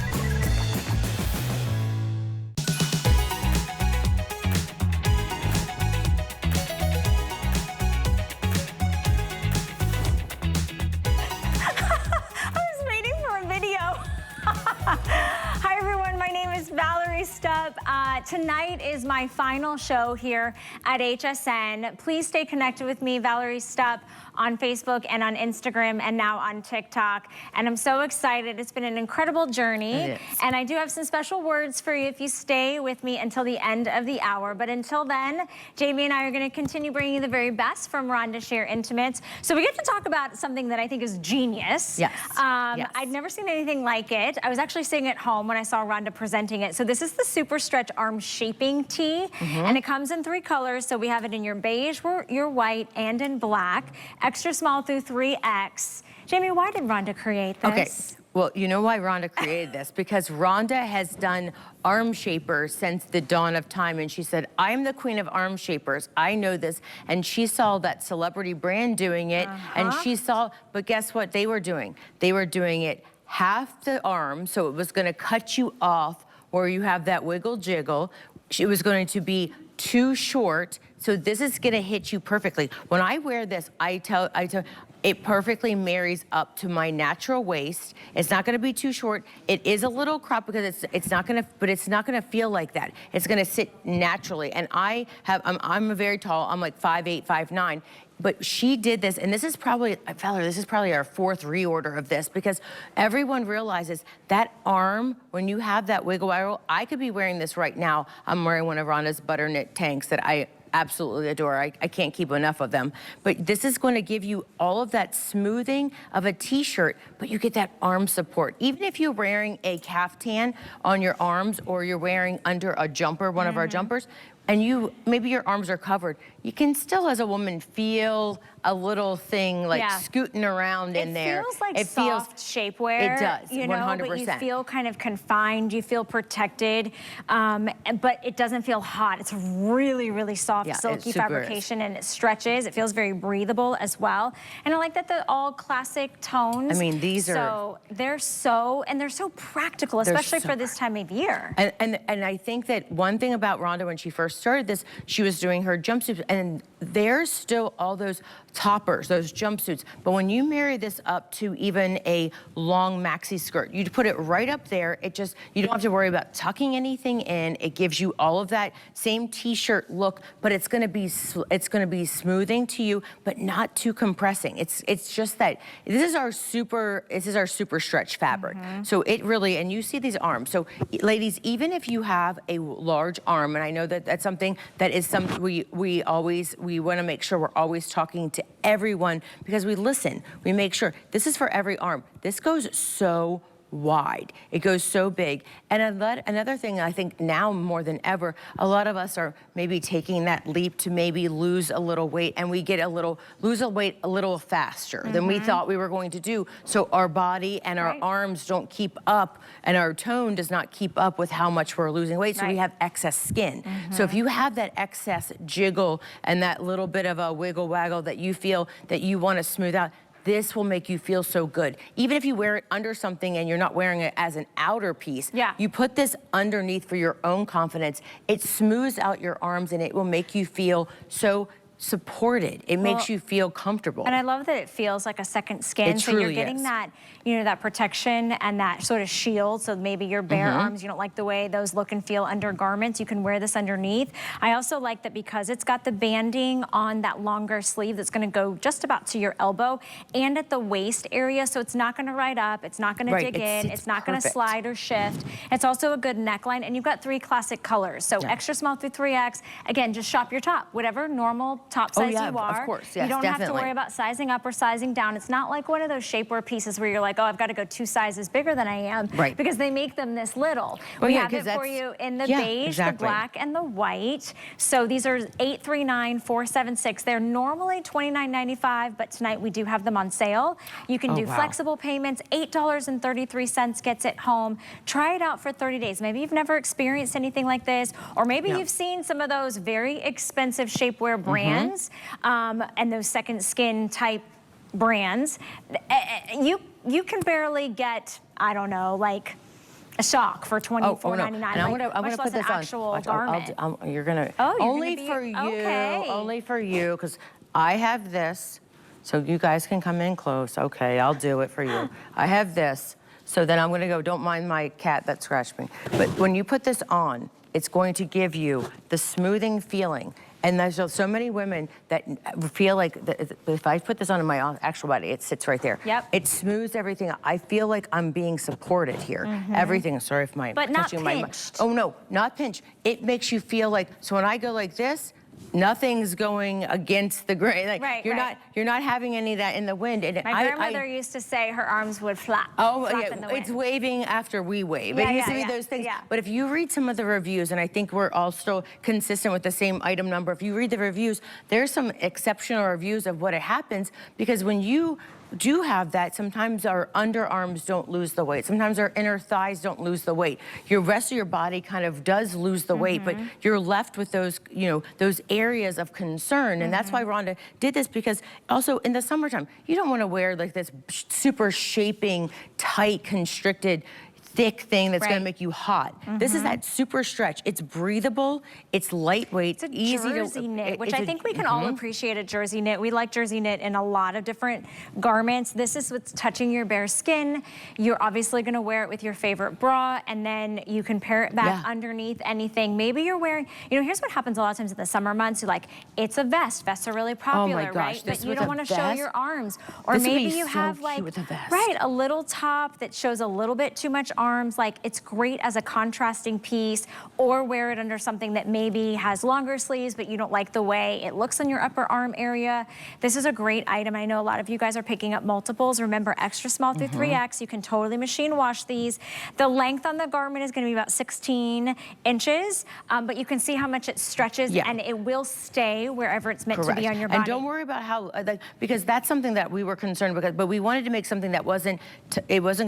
Hi everyone, my name is Valerie Stup. Tonight is my final show here at HSN. Please stay connected with me, Valerie Stup, on Facebook and on Instagram and now on TikTok. And I'm so excited. It's been an incredible journey. And I do have some special words for you if you stay with me until the end of the hour. But until then, Jamie and I are going to continue bringing you the very best from Rhonda Shear Intimates. So we get to talk about something that I think is genius. Yes. I'd never seen anything like it. I was actually sitting at home when I saw Rhonda presenting it. So this is the Super Stretch Arm Shaping Tee. And it comes in 3 colors. So we have it in your beige, your white, and in black. Extra small through 3X. Jamie, why did Rhonda create this? Okay, Well, you know why Rhonda created this? Because Rhonda has done arm shapers since the dawn of time. And she said, I'm the queen of arm shapers. I know this. And she saw that celebrity brand doing it. And she saw, but guess what they were doing? They were doing it half the arm. So it was going to cut you off where you have that wiggle jiggle. It was going to be too short. So this is going to hit you perfectly. When I wear this, I tell it perfectly marries up to my natural waist. It's not gonna be too short. It is a little cropped because it's not gonna feel like that. It's gonna sit naturally. And I'm a very tall, I'm like 5'8", 5'9", but she did this, and this is probably, Valerie, this is probably our 4th reorder of this because everyone realizes that arm, when you have that wiggle waggle, I could be wearing this right now. I'm wearing one of Rhonda's butter knit tanks that I absolutely adore. I can't keep enough of them. But this is going to give you all of that smoothing of a t-shirt, but you get that arm support. Even if you're wearing a caftan on your arms or you're wearing under a jumper, one of our jumpers, and maybe your arms are covered, you can still, as a woman, feel a little thing like scooting around in there. It feels like soft shapewear. It does, you know, 100%. But you feel kind of confined, you feel protected, but it doesn't feel hot. It's really, really soft, silky fabrication, and it stretches. It feels very breathable as well. And I like that they're all classic tones. I mean, these are... So they're so practical, especially for this time of year. And I think that one thing about Rhonda when she first started this, she was doing her jumpsuits, and there's still all those toppers, those jumpsuits. But when you marry this up to even a long maxi skirt, you put it right up there. It just, you don't have to worry about tucking anything in. It gives you all of that same t-shirt look, but it's gonna be smoothing to you, but not too compressing. It's just that, this is our super stretch fabric. So it really, and you see these arms. So ladies, even if you have a large arm, and I know that that's something that is something we wanna make sure we're always talking to everyone because we listen. We make sure this is for every arm. This goes so wide. It goes so big. And another thing I think now more than ever, a lot of us are maybe taking that leap to maybe lose a little weight, and we get lose a weight a little faster than we thought we were going to do. So our body and our arms don't keep up, and our tone does not keep up with how much we're losing weight. So we have excess skin. So if you have that excess jiggle and that little bit of a wiggle waggle that you feel that you want to smooth out, this will make you feel so good. Even if you wear it under something and you're not wearing it as an outer piece, you put this underneath for your own confidence. It smooths out your arms and it will make you feel so supported. It makes you feel comfortable. And I love that it feels like a second skin. So you're getting that, you know, that protection and that sort of shield. So maybe your bare arms, you don't like the way those look and feel under garments. You can wear this underneath. I also like that because it's got the banding on that longer sleeve that's going to go just about to your elbow and at the waist area. So it's not going to ride up. It's not going to dig in. It's not going to slide or shift. It's also a good neckline. And you've got 3 classic colors. So extra small through 3X. Again, just shop your top. Whatever normal top size you are. Of course, yes, you don't have to worry about sizing up or sizing down. It's not like one of those shapewear pieces where you're like, oh, I've got to go 2 sizes bigger than I am, because they make them this little. We have it for you in the beige, the black, and the white. So these are 839-476. They're normally $29.95, but tonight we do have them on sale. You can do flexible payments. $8.33 gets it home. Try it out for 30 days. Maybe you've never experienced anything like this, or maybe you've seen some of those very expensive shapewear brands and those second skin type brands. You can barely get, I don't know, like a sock for $24.99. And I'm gonna put this actual garment. You're gonna only for you, because I have this, so you guys can come in close. Okay, I'll do it for you. I have this, so then I'm gonna go. Don't mind my cat that scratched me. But when you put this on, it's going to give you the smoothing feeling. And there's so many women that feel like if I put this on my actual body, it sits right there. It smooths everything. I feel like I'm being supported here. Everything. Sorry if my touching my. Oh no, not pinch. It makes you feel like. So when I go like this, nothing's going against the grain. Like you're not having any of that in the wind. And my grandmother used to say her arms would flap. Flap in the wind. It's waving after we wave. It used to be those things. But if you read some of the reviews, and I think we're all still consistent with the same item number, if you read the reviews, there's some exceptional reviews of what it happens, because when you do have that, sometimes our underarms don't lose the weight. Sometimes our inner thighs don't lose the weight. Your rest of your body kind of does lose the weight, but you're left with those, those areas of concern. And that's why Rhonda did this, because also in the summertime, you don't want to wear like this super shaping, tight, constricted, thick thing that's going to make you hot. This is that super stretch. It's breathable, it's lightweight, it's easy jersey knit, which I think we can all appreciate a jersey knit. We like jersey knit in a lot of different garments. This is what's touching your bare skin. You're obviously going to wear it with your favorite bra, and then you can pair it back underneath anything. Maybe you're wearing, here's what happens a lot of times in the summer months. You're like, it's a vest. Vests are really popular, right? But you don't want to show your arms. Or maybe you have like, a little top that shows a little bit too much arms. Like, it's great as a contrasting piece, or wear it under something that maybe has longer sleeves, but you don't like the way it looks on your upper arm area. This is a great item. I know a lot of you guys are picking up multiples. Remember, extra small through 3X. You can totally machine wash these. The length on the garment is going to be about 16 inches, but you can see how much it stretches, and it will stay wherever it's meant to be on your body. And don't worry about how, because that's something that we were concerned with, but we wanted to make something that wasn't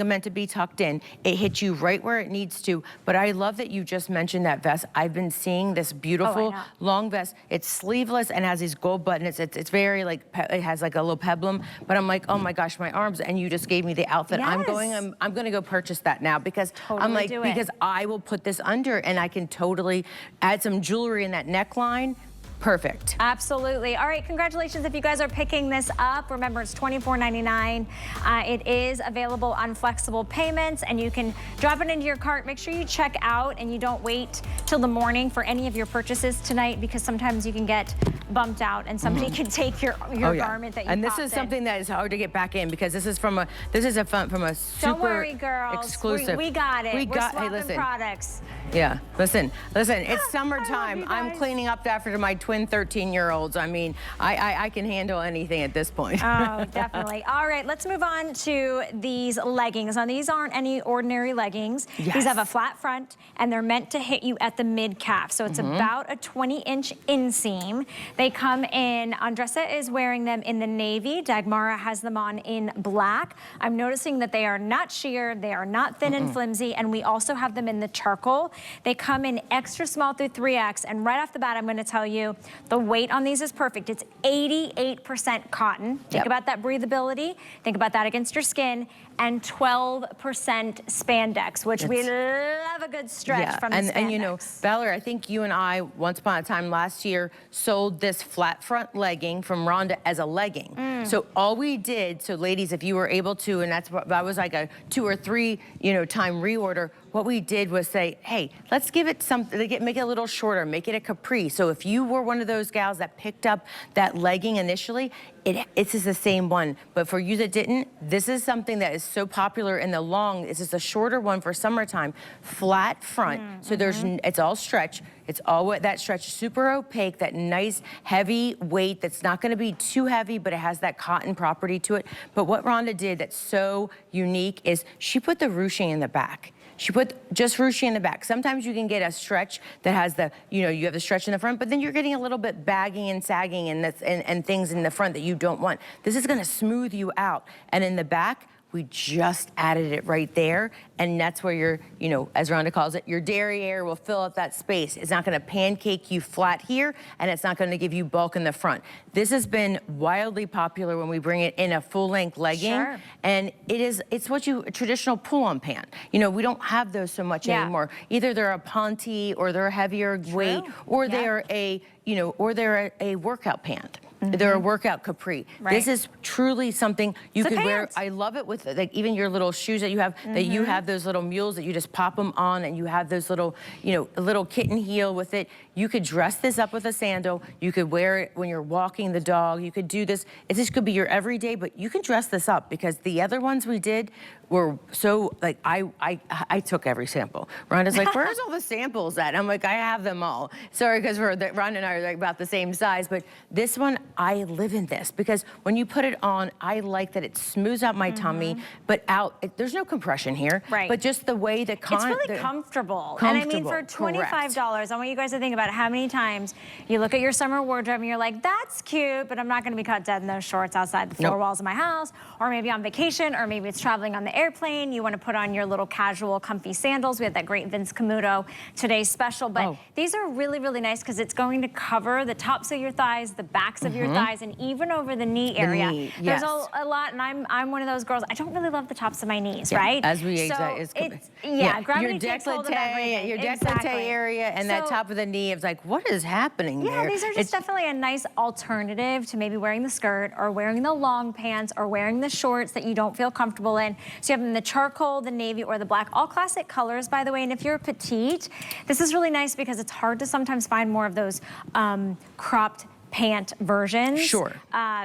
meant to be tucked in. It hits you right where it needs to. But I love that you just mentioned that vest. I've been seeing this beautiful long vest. It's sleeveless and has these gold buttons. It's very like, it has like a little peplum, but I'm like, oh my gosh, my arms, and you just gave me the outfit. I'm going to go purchase that now, because I'm like, because I will put this under and I can totally add some jewelry in that neckline. Perfect. Absolutely. All right, congratulations if you guys are picking this up. Remember, it's $24.99. It is available on flexible payments, and you can drop it into your cart. Make sure you check out and you don't wait till the morning for any of your purchases tonight, because sometimes you can get bumped out and somebody can take your garment that you And this is something that is hard to get back in, because this is from a super Don't worry, girls. exclusive. We got it. We're swapping hey, listen. products. Yeah, listen, it's summertime. I'm cleaning up after my twin 13-year-olds. I mean, I can handle anything at this point. Oh, definitely. All right, let's move on to these leggings. Now, these aren't any ordinary leggings. These have a flat front, and they're meant to hit you at the mid-calf. So it's about a 20-inch inseam. They come in, Andressa is wearing them in the navy. Dagmara has them on in black. I'm noticing that they are not sheer, they are not thin and flimsy, and we also have them in the charcoal. They come in extra small through 3X, and right off the bat, I'm going to tell you, the weight on these is perfect. It's 88% cotton. Think about that breathability. Think about that against your skin. And 12% spandex, which we love a good stretch from the spandex. And you know, Valerie, I think you and I, once upon a time last year, sold this flat front legging from Rhonda as a legging. So all we did, so ladies, if you were able to, and that was like a 2 or 3, time reorder, what we did was say, hey, let's give it something, make it a little shorter, make it a capri. So if you were one of those gals that picked up that legging initially, it's just the same one. But for you that didn't, this is something that is so popular in the long. This is a shorter one for summertime, flat front. So it's all stretch. It's all that stretch, super opaque, that nice heavy weight that's not going to be too heavy, but it has that cotton property to it. But what Rhonda did that's so unique is she put the ruching in the back. She put just ruching in the back. Sometimes you can get a stretch that has the, you have the stretch in the front, but then you're getting a little bit baggy and sagging and things in the front that you don't want. This is gonna smooth you out. And in the back, we just added it right there. And that's where your, as Rhonda calls it, your derriere will fill up that space. It's not gonna pancake you flat here, and it's not gonna give you bulk in the front. This has been wildly popular when we bring it in a full-length legging. And it's what a traditional pull-on pant. We don't have those so much anymore. Either they're a ponte, or they're a heavier weight, or they're a workout pant. They're a workout capri. This is truly something you could wear. I love it with even your little shoes that you have, that you have those little mules that you just pop them on, and you have those little, a little kitten heel with it. You could dress this up with a sandal. You could wear it when you're walking the dog. You could do this. This could be your everyday, but you can dress this up, because the other ones we did, were so, like, I took every sample. Rhonda's like, where's all the samples at? I'm like, I have them all. Sorry, because Rhonda and I are like about the same size, but this one, I live in this because when you put it on, I like that it smooths out my tummy, but there's no compression here, Right. but just the way the It's really comfortable. And I mean, for $25, I want you guys to think about how many times you look at your summer wardrobe and you're like, that's cute, but I'm not gonna be caught dead in those shorts outside the four walls of my house, or maybe on vacation, or maybe it's traveling on the airplane. You wanna put on your little casual, comfy sandals. We had that great Vince Camuto today's special, but these are really, really nice because it's going to cover the tops of your thighs, the backs of your thighs, and even over the knee area. There's a lot, and I'm one of those girls, I don't really love the tops of my knees, right? As we age, that is gravity takes hold of everything. Your décolleté area and that top of the knee, it's like, what is happening there? Yeah, these are just definitely a nice alternative to maybe wearing the skirt or wearing the long pants or wearing the shorts that you don't feel comfortable in. So you have them in the charcoal, the navy, or the black, all classic colors, by the way. And if you're petite, this is really nice because it's hard to sometimes find more of those cropped pant versions. Sure.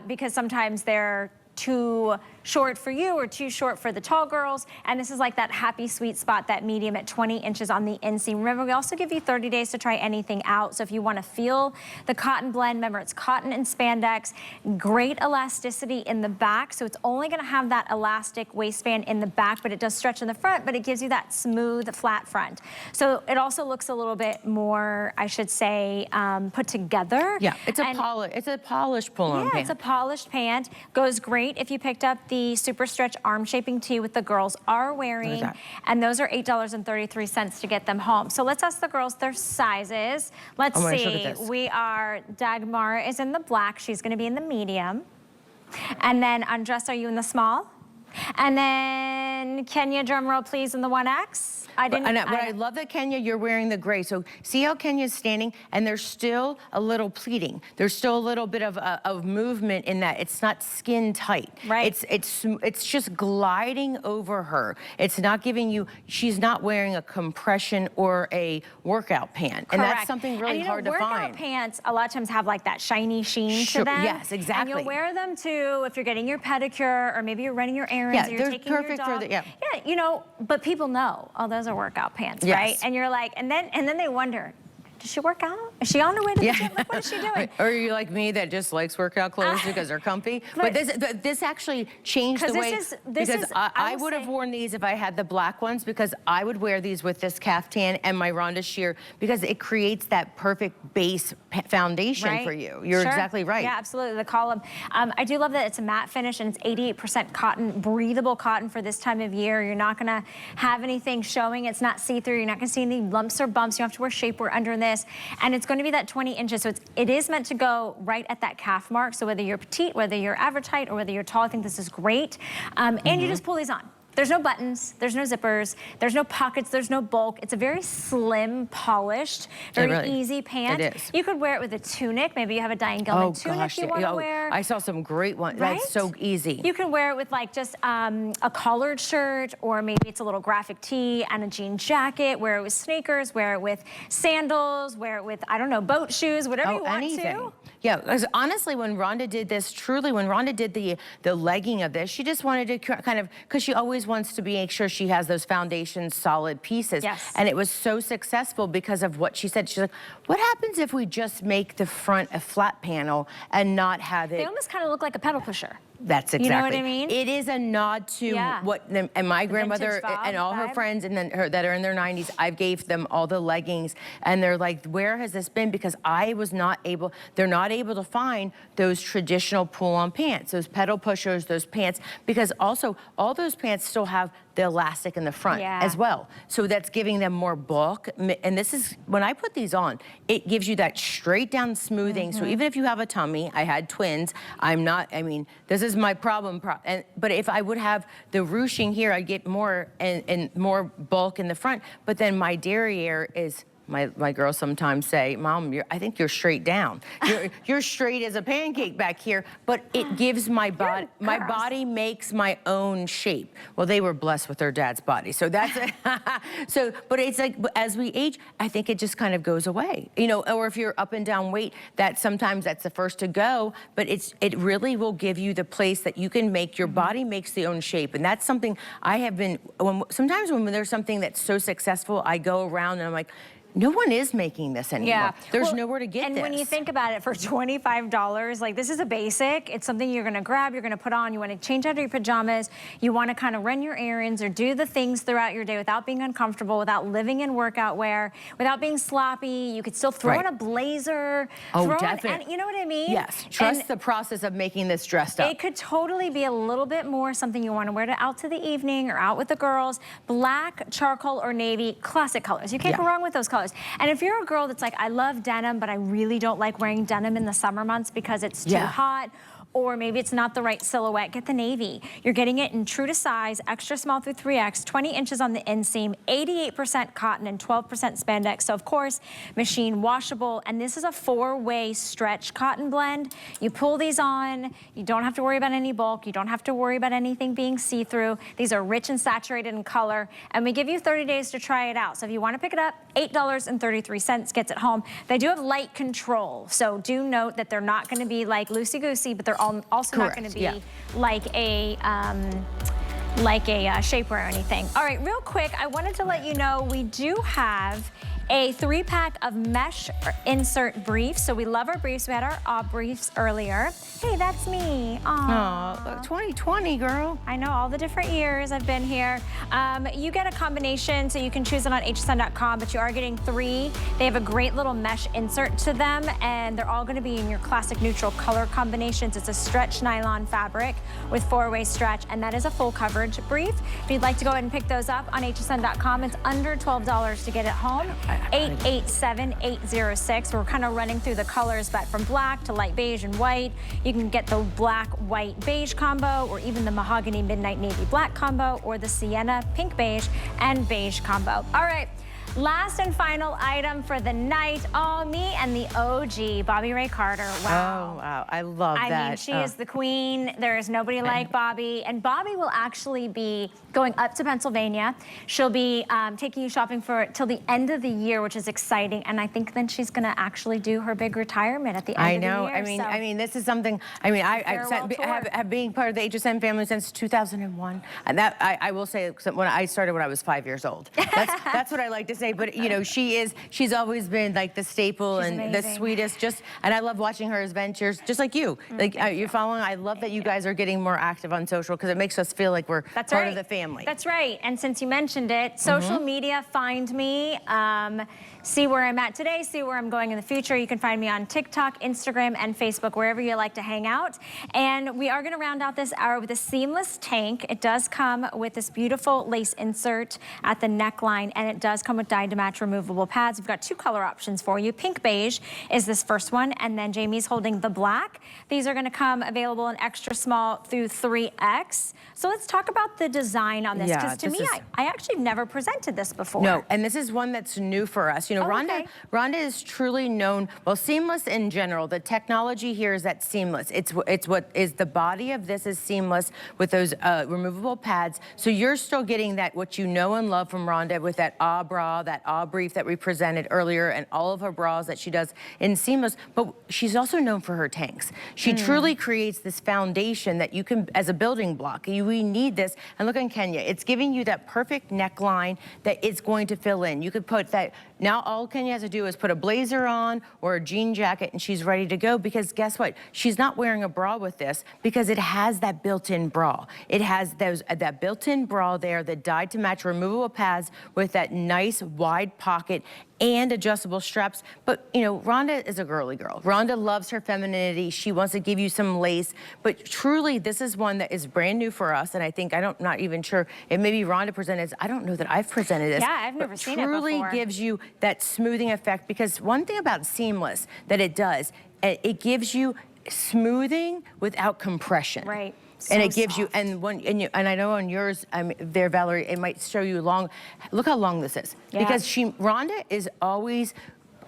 Because sometimes they're too short for you or too short for the tall girls. And this is like that happy sweet spot, that medium at 20 inches on the inseam. Remember, we also give you 30 days to try anything out. So if you want to feel the cotton blend, remember it's cotton and spandex, great elasticity in the back. So it's only going to have that elastic waistband in the back, but it does stretch in the front, but it gives you that smooth, flat front. So it also looks a little bit more, I should say, put together. Yeah, it's a polished pull-on pant. Yeah, it's a polished pant. Goes great if you picked up the super stretch arm shaping tee with the girls are wearing, and those are $8.33 to get them home. So let's ask the girls their sizes. Let's see. We are, Dagmar is in the black. She's going to be in the medium. And then Andres, are you in the small? And then Kenya, drum roll please, in the 1X. I love that, Kenya, you're wearing the gray. So see how Kenya's standing, and there's still a little pleating. There's still a little bit of movement in that. It's not skin tight. Right. It's just gliding over her. It's not giving you, she's not wearing a compression or a workout pant. Correct. And that's something really hard to find. Workout pants a lot of times have like that shiny sheen to them. Yes, exactly. And you'll wear them too if you're getting your pedicure or maybe you're running your errands or you're taking your dog. Yeah, you know, but people know, oh, those are workout pants, right? And you're like, and then they wonder, does she work out? Is she on her way to the gym? Like, what is she doing? Or are you like me that just likes workout clothes because they're comfy? But this actually changed the way, because I would have worn these if I had the black ones, because I would wear these with this caftan and my Rhonda sheer, because it creates that perfect base foundation for you. You're exactly right. Yeah, absolutely, the column. I do love that it's a matte finish and it's 88% cotton, breathable cotton for this time of year. You're not gonna have anything showing. It's not see-through. You're not gonna see any lumps or bumps. You don't have to wear shapewear under this. And it's going to be that 20 inches, so it is meant to go right at that calf mark. So whether you're petite, whether you're average height, or whether you're tall, I think this is great. And you just pull these on. There's no buttons, there's no zippers, there's no pockets, there's no bulk. It's a very slim, polished, very easy pant. It is. You could wear it with a tunic. Maybe you have a Diane Gilman tunic you want to wear. I saw some great ones. Right? That's so easy. You can wear it with like just a collared shirt, or maybe it's a little graphic tee and a jean jacket. Wear it with sneakers, wear it with sandals, wear it with, I don't know, boat shoes, whatever you want to. Yeah, because honestly, when Rhonda did this, truly, when Rhonda did the legging of this, she just wanted to kind of, because she always wants to make sure she has those foundation solid pieces. Yes. And it was so successful because of what she said. She's like, what happens if we just make the front a flat panel and not have it? They almost kind of look like a pedal pusher. That's exactly. You know what I mean? It is a nod to what, and my grandmother and all her friends, and then that are in their 90s, I gave them all the leggings, and they're like, where has this been? Because I was not able, they're not able to find those traditional pull-on pants, those pedal pushers, those pants, because also all those pants still have the elastic in the front as well. So that's giving them more bulk. And this is, when I put these on, it gives you that straight down smoothing. So even if you have a tummy, I had twins, I'm not, I mean, this is my problem. But if I would have the ruching here, I'd get more and more bulk in the front. But then my derriere is My girls sometimes say, Mom, I think you're straight down. You're straight as a pancake back here, but it gives my body makes my own shape. Well, they were blessed with their dad's body, so that's it. But it's like, as we age, I think it just kind of goes away. You know, or if you're up and down weight, sometimes that's the first to go, but it really will give you the place that you can make, your body makes the own shape. And that's something I have been, sometimes when there's something that's so successful, I go around and I'm like, no one is making this anymore. Yeah. There's nowhere to get this. And when you think about it, for $25, like, this is a basic. It's something you're gonna grab, you're gonna put on, you wanna change out of your pajamas, you wanna kind of run your errands or do the things throughout your day without being uncomfortable, without living in workout wear, without being sloppy. You could still throw in a blazer. Oh, definitely. You know what I mean? Yes, trust the process of making this dressed up. It could totally be a little bit more something you wanna wear out to the evening or out with the girls. Black, charcoal, or navy, classic colors. You can't go wrong with those colors. And if you're a girl that's like, I love denim, but I really don't like wearing denim in the summer months because it's too hot, or maybe it's not the right silhouette, get the navy. You're getting it in true to size, extra small through 3X, 20 inches on the inseam, 88% cotton and 12% spandex. So of course, machine washable. And this is a 4-way stretch cotton blend. You pull these on, you don't have to worry about any bulk. You don't have to worry about anything being see-through. These are rich and saturated in color. And we give you 30 days to try it out. So if you want to pick it up, $8.33 gets it home. They do have light control. So do note that they're not going to be like loosey-goosey, but they're also not going to be like a shapewear or anything. All right, real quick, I wanted to let you know we do have a 3-pack of mesh insert briefs. So we love our briefs. We had our briefs earlier. Hey, that's me. Aww. 2020, girl. I know, all the different years I've been here. You get a combination, so you can choose it on hsn.com, but you are getting 3. They have a great little mesh insert to them, and they're all gonna be in your classic neutral color combinations. It's a stretch nylon fabric with 4-way stretch, and that is a full coverage brief. If you'd like to go ahead and pick those up on hsn.com, it's under $12 to get it home. 887-806. We're kind of running through the colors, but from black to light beige and white, you can get the black, white, beige combo, or even the mahogany midnight navy black combo, or the sienna pink beige and beige combo. All right. Last and final item for the night. Oh, me and the OG, Bobby Ray Carter. Wow. Oh, wow. I love that. I mean, she is the queen. There is nobody like Bobby. And Bobby will actually be going up to Pennsylvania. She'll be taking you shopping till the end of the year, which is exciting. And I think then she's going to actually do her big retirement at the end of the year. I mean, this is something, I mean, I've been part of the HSN family since 2001. And that, I will say, when I started when I was 5 years old. That's what I like to say. But you know, she's always been like the staple and the sweetest. And I love watching her adventures, just like you. Like you're following. I love that you guys are getting more active on social because it makes us feel like we're part of the family. That's right. And since you mentioned it, social media, find me. See where I'm at today, see where I'm going in the future. You can find me on TikTok, Instagram, and Facebook, wherever you like to hang out. And we are gonna round out this hour with a seamless tank. It does come with this beautiful lace insert at the neckline, and it does come with dyed-to-match removable pads. We've got 2 color options for you. Pink beige is this first one, and then Jamie's holding the black. These are gonna come available in extra small through 3X. So let's talk about the design on this, because to me, I actually never presented this before. No, and this is one that's new for us. You know, Rhonda is truly known, well, seamless in general. The technology here is that seamless. It's what is the body of this is seamless with those removable pads. So you're still getting that, what you know and love from Rhonda with that bra, that brief that we presented earlier, and all of her bras that she does in seamless. But she's also known for her tanks. She truly creates this foundation that you can, as a building block, we need this. And look on Kenya, it's giving you that perfect neckline that it's going to fill in. You could put that, now all Kenya has to do is put a blazer on or a jean jacket and she's ready to go, because guess what? She's not wearing a bra with this because it has that built-in bra. It has that built-in bra there, the dyed to match removable pads with that nice wide pocket and adjustable straps. But you know, Rhonda is a girly girl. Rhonda loves her femininity. She wants to give you some lace, but truly this is one that is brand new for us. And I think, not even sure, it maybe Rhonda presented this. I don't know that I've presented this. Yeah, I've never seen it before. Truly gives you that smoothing effect, because one thing about seamless that it does, it gives you smoothing without compression. Right. And it gives you, and I know on yours there, Valerie, it might show you long. Look how long this is. Yeah. Because Rhonda is always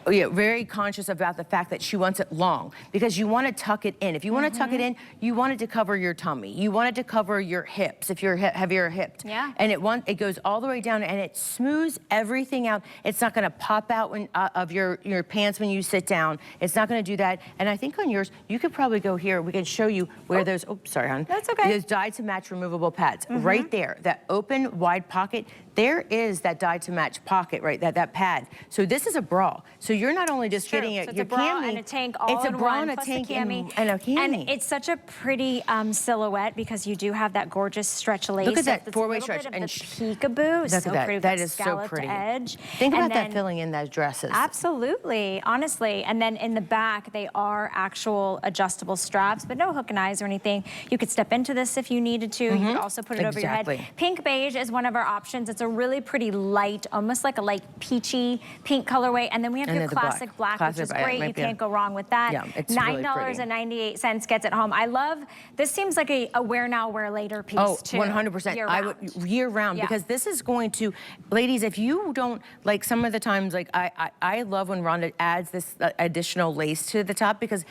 very conscious about the fact that she wants it long, because you want to tuck it in. If you want to tuck it in, you want it to cover your tummy. You want it to cover your hips if you're heavier hipped. Yeah. And it goes all the way down, and it smooths everything out. It's not going to pop out of your pants when you sit down. It's not going to do that. And I think on yours, you could probably go here. We can show you where those. Oh, sorry, hon. That's okay. Those dyed to match removable pads right there. That open wide pocket. There is that dyed to match pocket, right? That pad. So this is a bra. So you're not only just getting So it's your a bra cami, and a tank all it's a in bra one, and a plus tank the cami. and a cami. And it's such a pretty silhouette, because you do have that gorgeous stretch lace. Look at that That's four-way a little stretch. bit of And the peekaboo. look So at that. pretty with That the is so scalloped pretty. edge. Think And about that then- filling in those dresses. Absolutely, honestly. And then in the back, they are actual adjustable straps, but no hook and eyes or anything. You could step into this if you needed to. You could also put it over your head. Exactly. Pink beige is one of our options. It's a really pretty light, almost like a light peachy pink colorway. And then we have And your then the classic black, which is Classic, yeah, great. might You be can't go wrong with that. Yeah, it's really pretty. $9.98 gets it home. I love, this seems like a wear now, wear later piece too. 100%. Year I round. would year round, Yeah. because this is going to, ladies, if you don't, like some of the times, like I love when Rhonda adds this additional lace to the top, because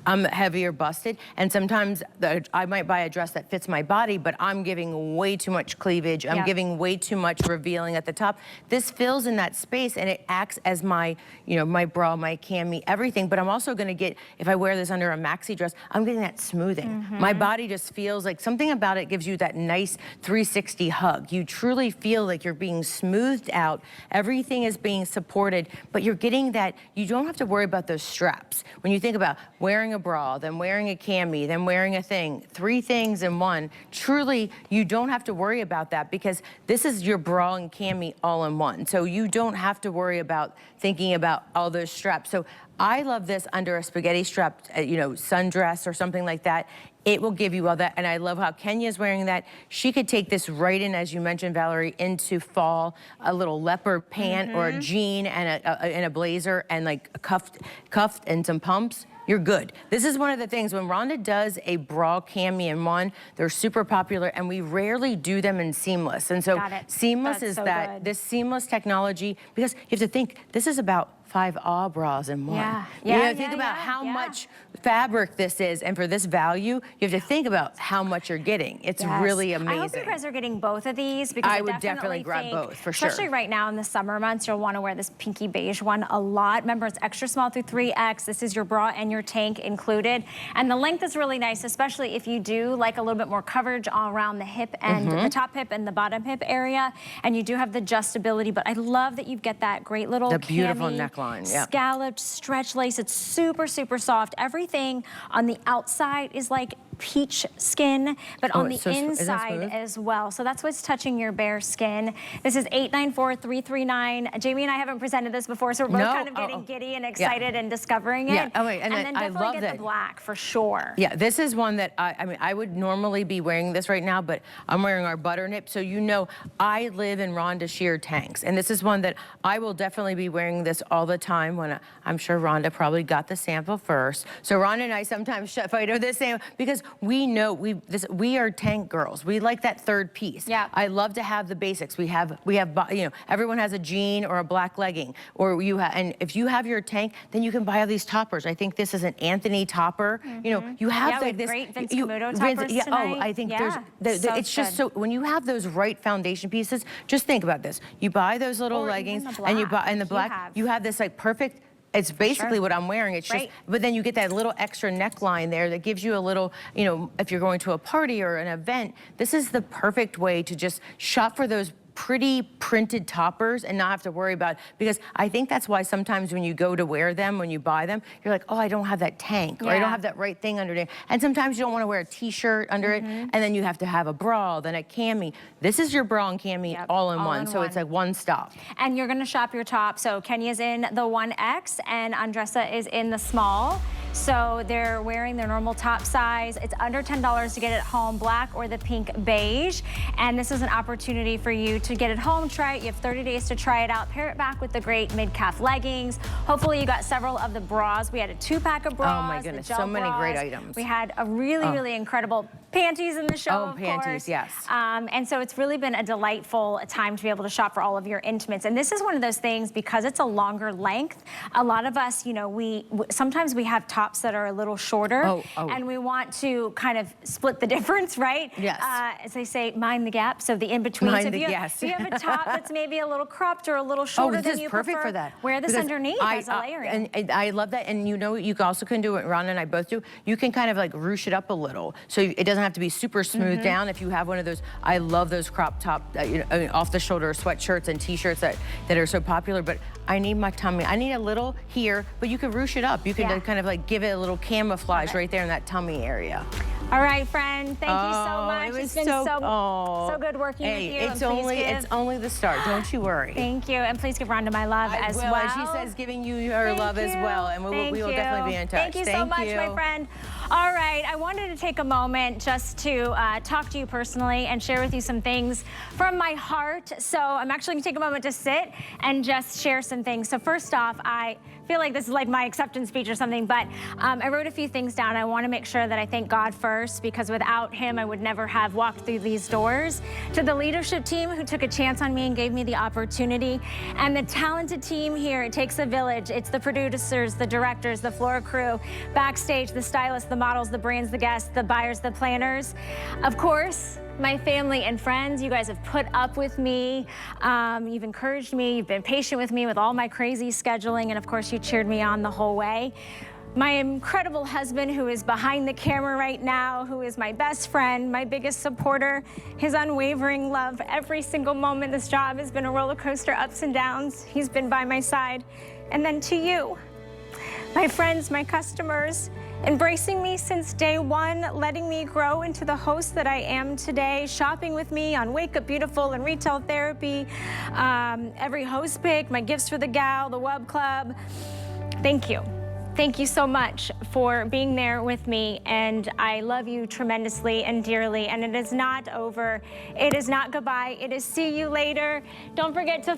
I'm heavier busted, and sometimes I might buy a dress that fits my body, but I'm giving way too much cleavage. I'm giving way too much revealing at the top. This fills in that space, and it acts as my, my bra, my cami, everything. But I'm also going to get, if I wear this under a maxi dress, I'm getting that smoothing. My body just feels like something about it gives you that nice 360 hug. You truly feel like you're being smoothed out. Everything is being supported, but you're getting that. You don't have to worry about those straps. When you think about wearing a bra, then wearing a cami, then wearing a thing, 3 things in one. Truly, you don't have to worry about that, because this is your bra and cami all in one. So you don't have to worry about thinking about all those straps. So I love this under a spaghetti strap, sundress or something like that. It will give you all that. And I love how Kenya's wearing that. She could take this right in, as you mentioned, Valerie, into fall, a little leopard pant or a jean and a blazer, and like cuffed and some pumps. You're good. This is one of the things, when Rhonda does a bra cami in one, they're super popular, and we rarely do them in seamless. And so seamless is that, this seamless technology, because you have to think, this is about 5 bras in one. Think about how much fabric this is, and for this value, you have to think about how much you're getting. It's really amazing. I hope you guys are getting both of these, because I would definitely grab both, for sure. Especially right now in the summer months, you'll want to wear this pinky beige one a lot. Remember, it's extra small through 3X. This is your bra and your tank included. And the length is really nice, especially if you do like a little bit more coverage all around the hip and the top hip and the bottom hip area. And you do have the adjustability, but I love that you get that great little beautiful cami, neckline, scalloped stretch lace. It's super, super soft. Everything on the outside is like peach skin, but on the inside as well. So that's what's touching your bare skin. This is $894-339. Jamie and I haven't presented this before, so we're both kind of getting giddy and excited and discovering it. And then definitely get the black for sure. Yeah, this is one that I would normally be wearing this right now, but I'm wearing our butter knit, so I live in Rhonda Shear tanks, and this is one that I will definitely be wearing this all the time. When I'm sure Rhonda probably got the sample first. So Rhonda and I sometimes fight over this same, because we know we are tank girls. We like that third piece. Yeah. I love to have the basics. We have everyone has a jean or a black legging, or and if you have your tank, then you can buy all these toppers. I think this is an Anthony topper. You have like this great Vince Camuto toppers tonight. I think it's just so, when you have those right foundation pieces, just think about this. You buy those little leggings, and you buy in the black. You have this like perfect. It's basically what I'm wearing. It's just, but then you get that little extra neckline there that gives you a little, if you're going to a party or an event, this is the perfect way to just shop for those pretty printed toppers and not have to worry about, because I think that's why sometimes when you go to wear them, when you buy them, you're like, oh, I don't have that tank, or I don't have that right thing underneath. And sometimes you don't want to wear a t-shirt under it, and then you have to have a bra, then a cami. This is your bra and cami all in one, so it's like one stop. And you're gonna shop your top. So Kenya's in the 1X and Andressa is in the small. So they're wearing their normal top size. It's under $10 to get it home, black or the pink beige. And this is an opportunity for you to get it home, try it. You have 30 days to try it out. Pair it back with the great mid-calf leggings. Hopefully you got several of the bras. We had a 2-pack of bras. Oh my goodness, so many great items. We had a really incredible panties in the show, of panties, course. yes. And so it's really been a delightful time to be able to shop for all of your intimates. And this is one of those things, because it's a longer length, a lot of us, you know, sometimes we have tops that are a little shorter, and we want to kind of split the difference, right? Yes. As they say, mind the gap, so the in-between. So if you have a top that's maybe a little cropped or a little shorter than you perfect prefer, for that. wear this underneath as a layering. And I love that. And you know, you also can do what Rhonda and I both do. You can kind of like ruche it up a little, so it doesn't have to be super smooth down. If you have one of those, I love those crop top, you know, off the shoulder sweatshirts and t-shirts that are so popular. But I need my tummy. I need a little here, but you can ruche it up. You can kind of like give it a little camouflage right there in that tummy area. All right, friend. Thank you so much. It's been so good working with you. It's only the start. Don't you worry. Thank you, and please give Rhonda my love as well. She says giving you her love as well, and we will definitely be in touch. Thank you so much, my friend. All right, I wanted to take a moment just to talk to you personally and share with you some things from my heart. So I'm actually going to take a moment to sit and just share some things. So first off, I feel like this is like my acceptance speech or something, but I wrote a few things down. I want to make sure that I thank God first, because without him, I would never have walked through these doors. To the leadership team who took a chance on me and gave me the opportunity, and the talented team here. It takes a village. It's the producers, the directors, the floor crew, backstage, the stylists, the models, the brands, the guests, the buyers, the planners. Of course, my family and friends. You guys have put up with me. You've encouraged me. You've been patient with me with all my crazy scheduling. And of course, you cheered me on the whole way. My incredible husband, who is behind the camera right now, who is my best friend, my biggest supporter, his unwavering love. Every single moment this job has been a roller coaster, ups and downs. He's been by my side. And then to you, my friends, my customers, embracing me since day one, letting me grow into the host that I am today, shopping with me on Wake Up Beautiful and Retail Therapy, every host pick, my gifts for the gal, the Wub Club. Thank you. Thank you so much for being there with me, and I love you tremendously and dearly, and it is not over. It is not goodbye. It is see you later. Don't forget to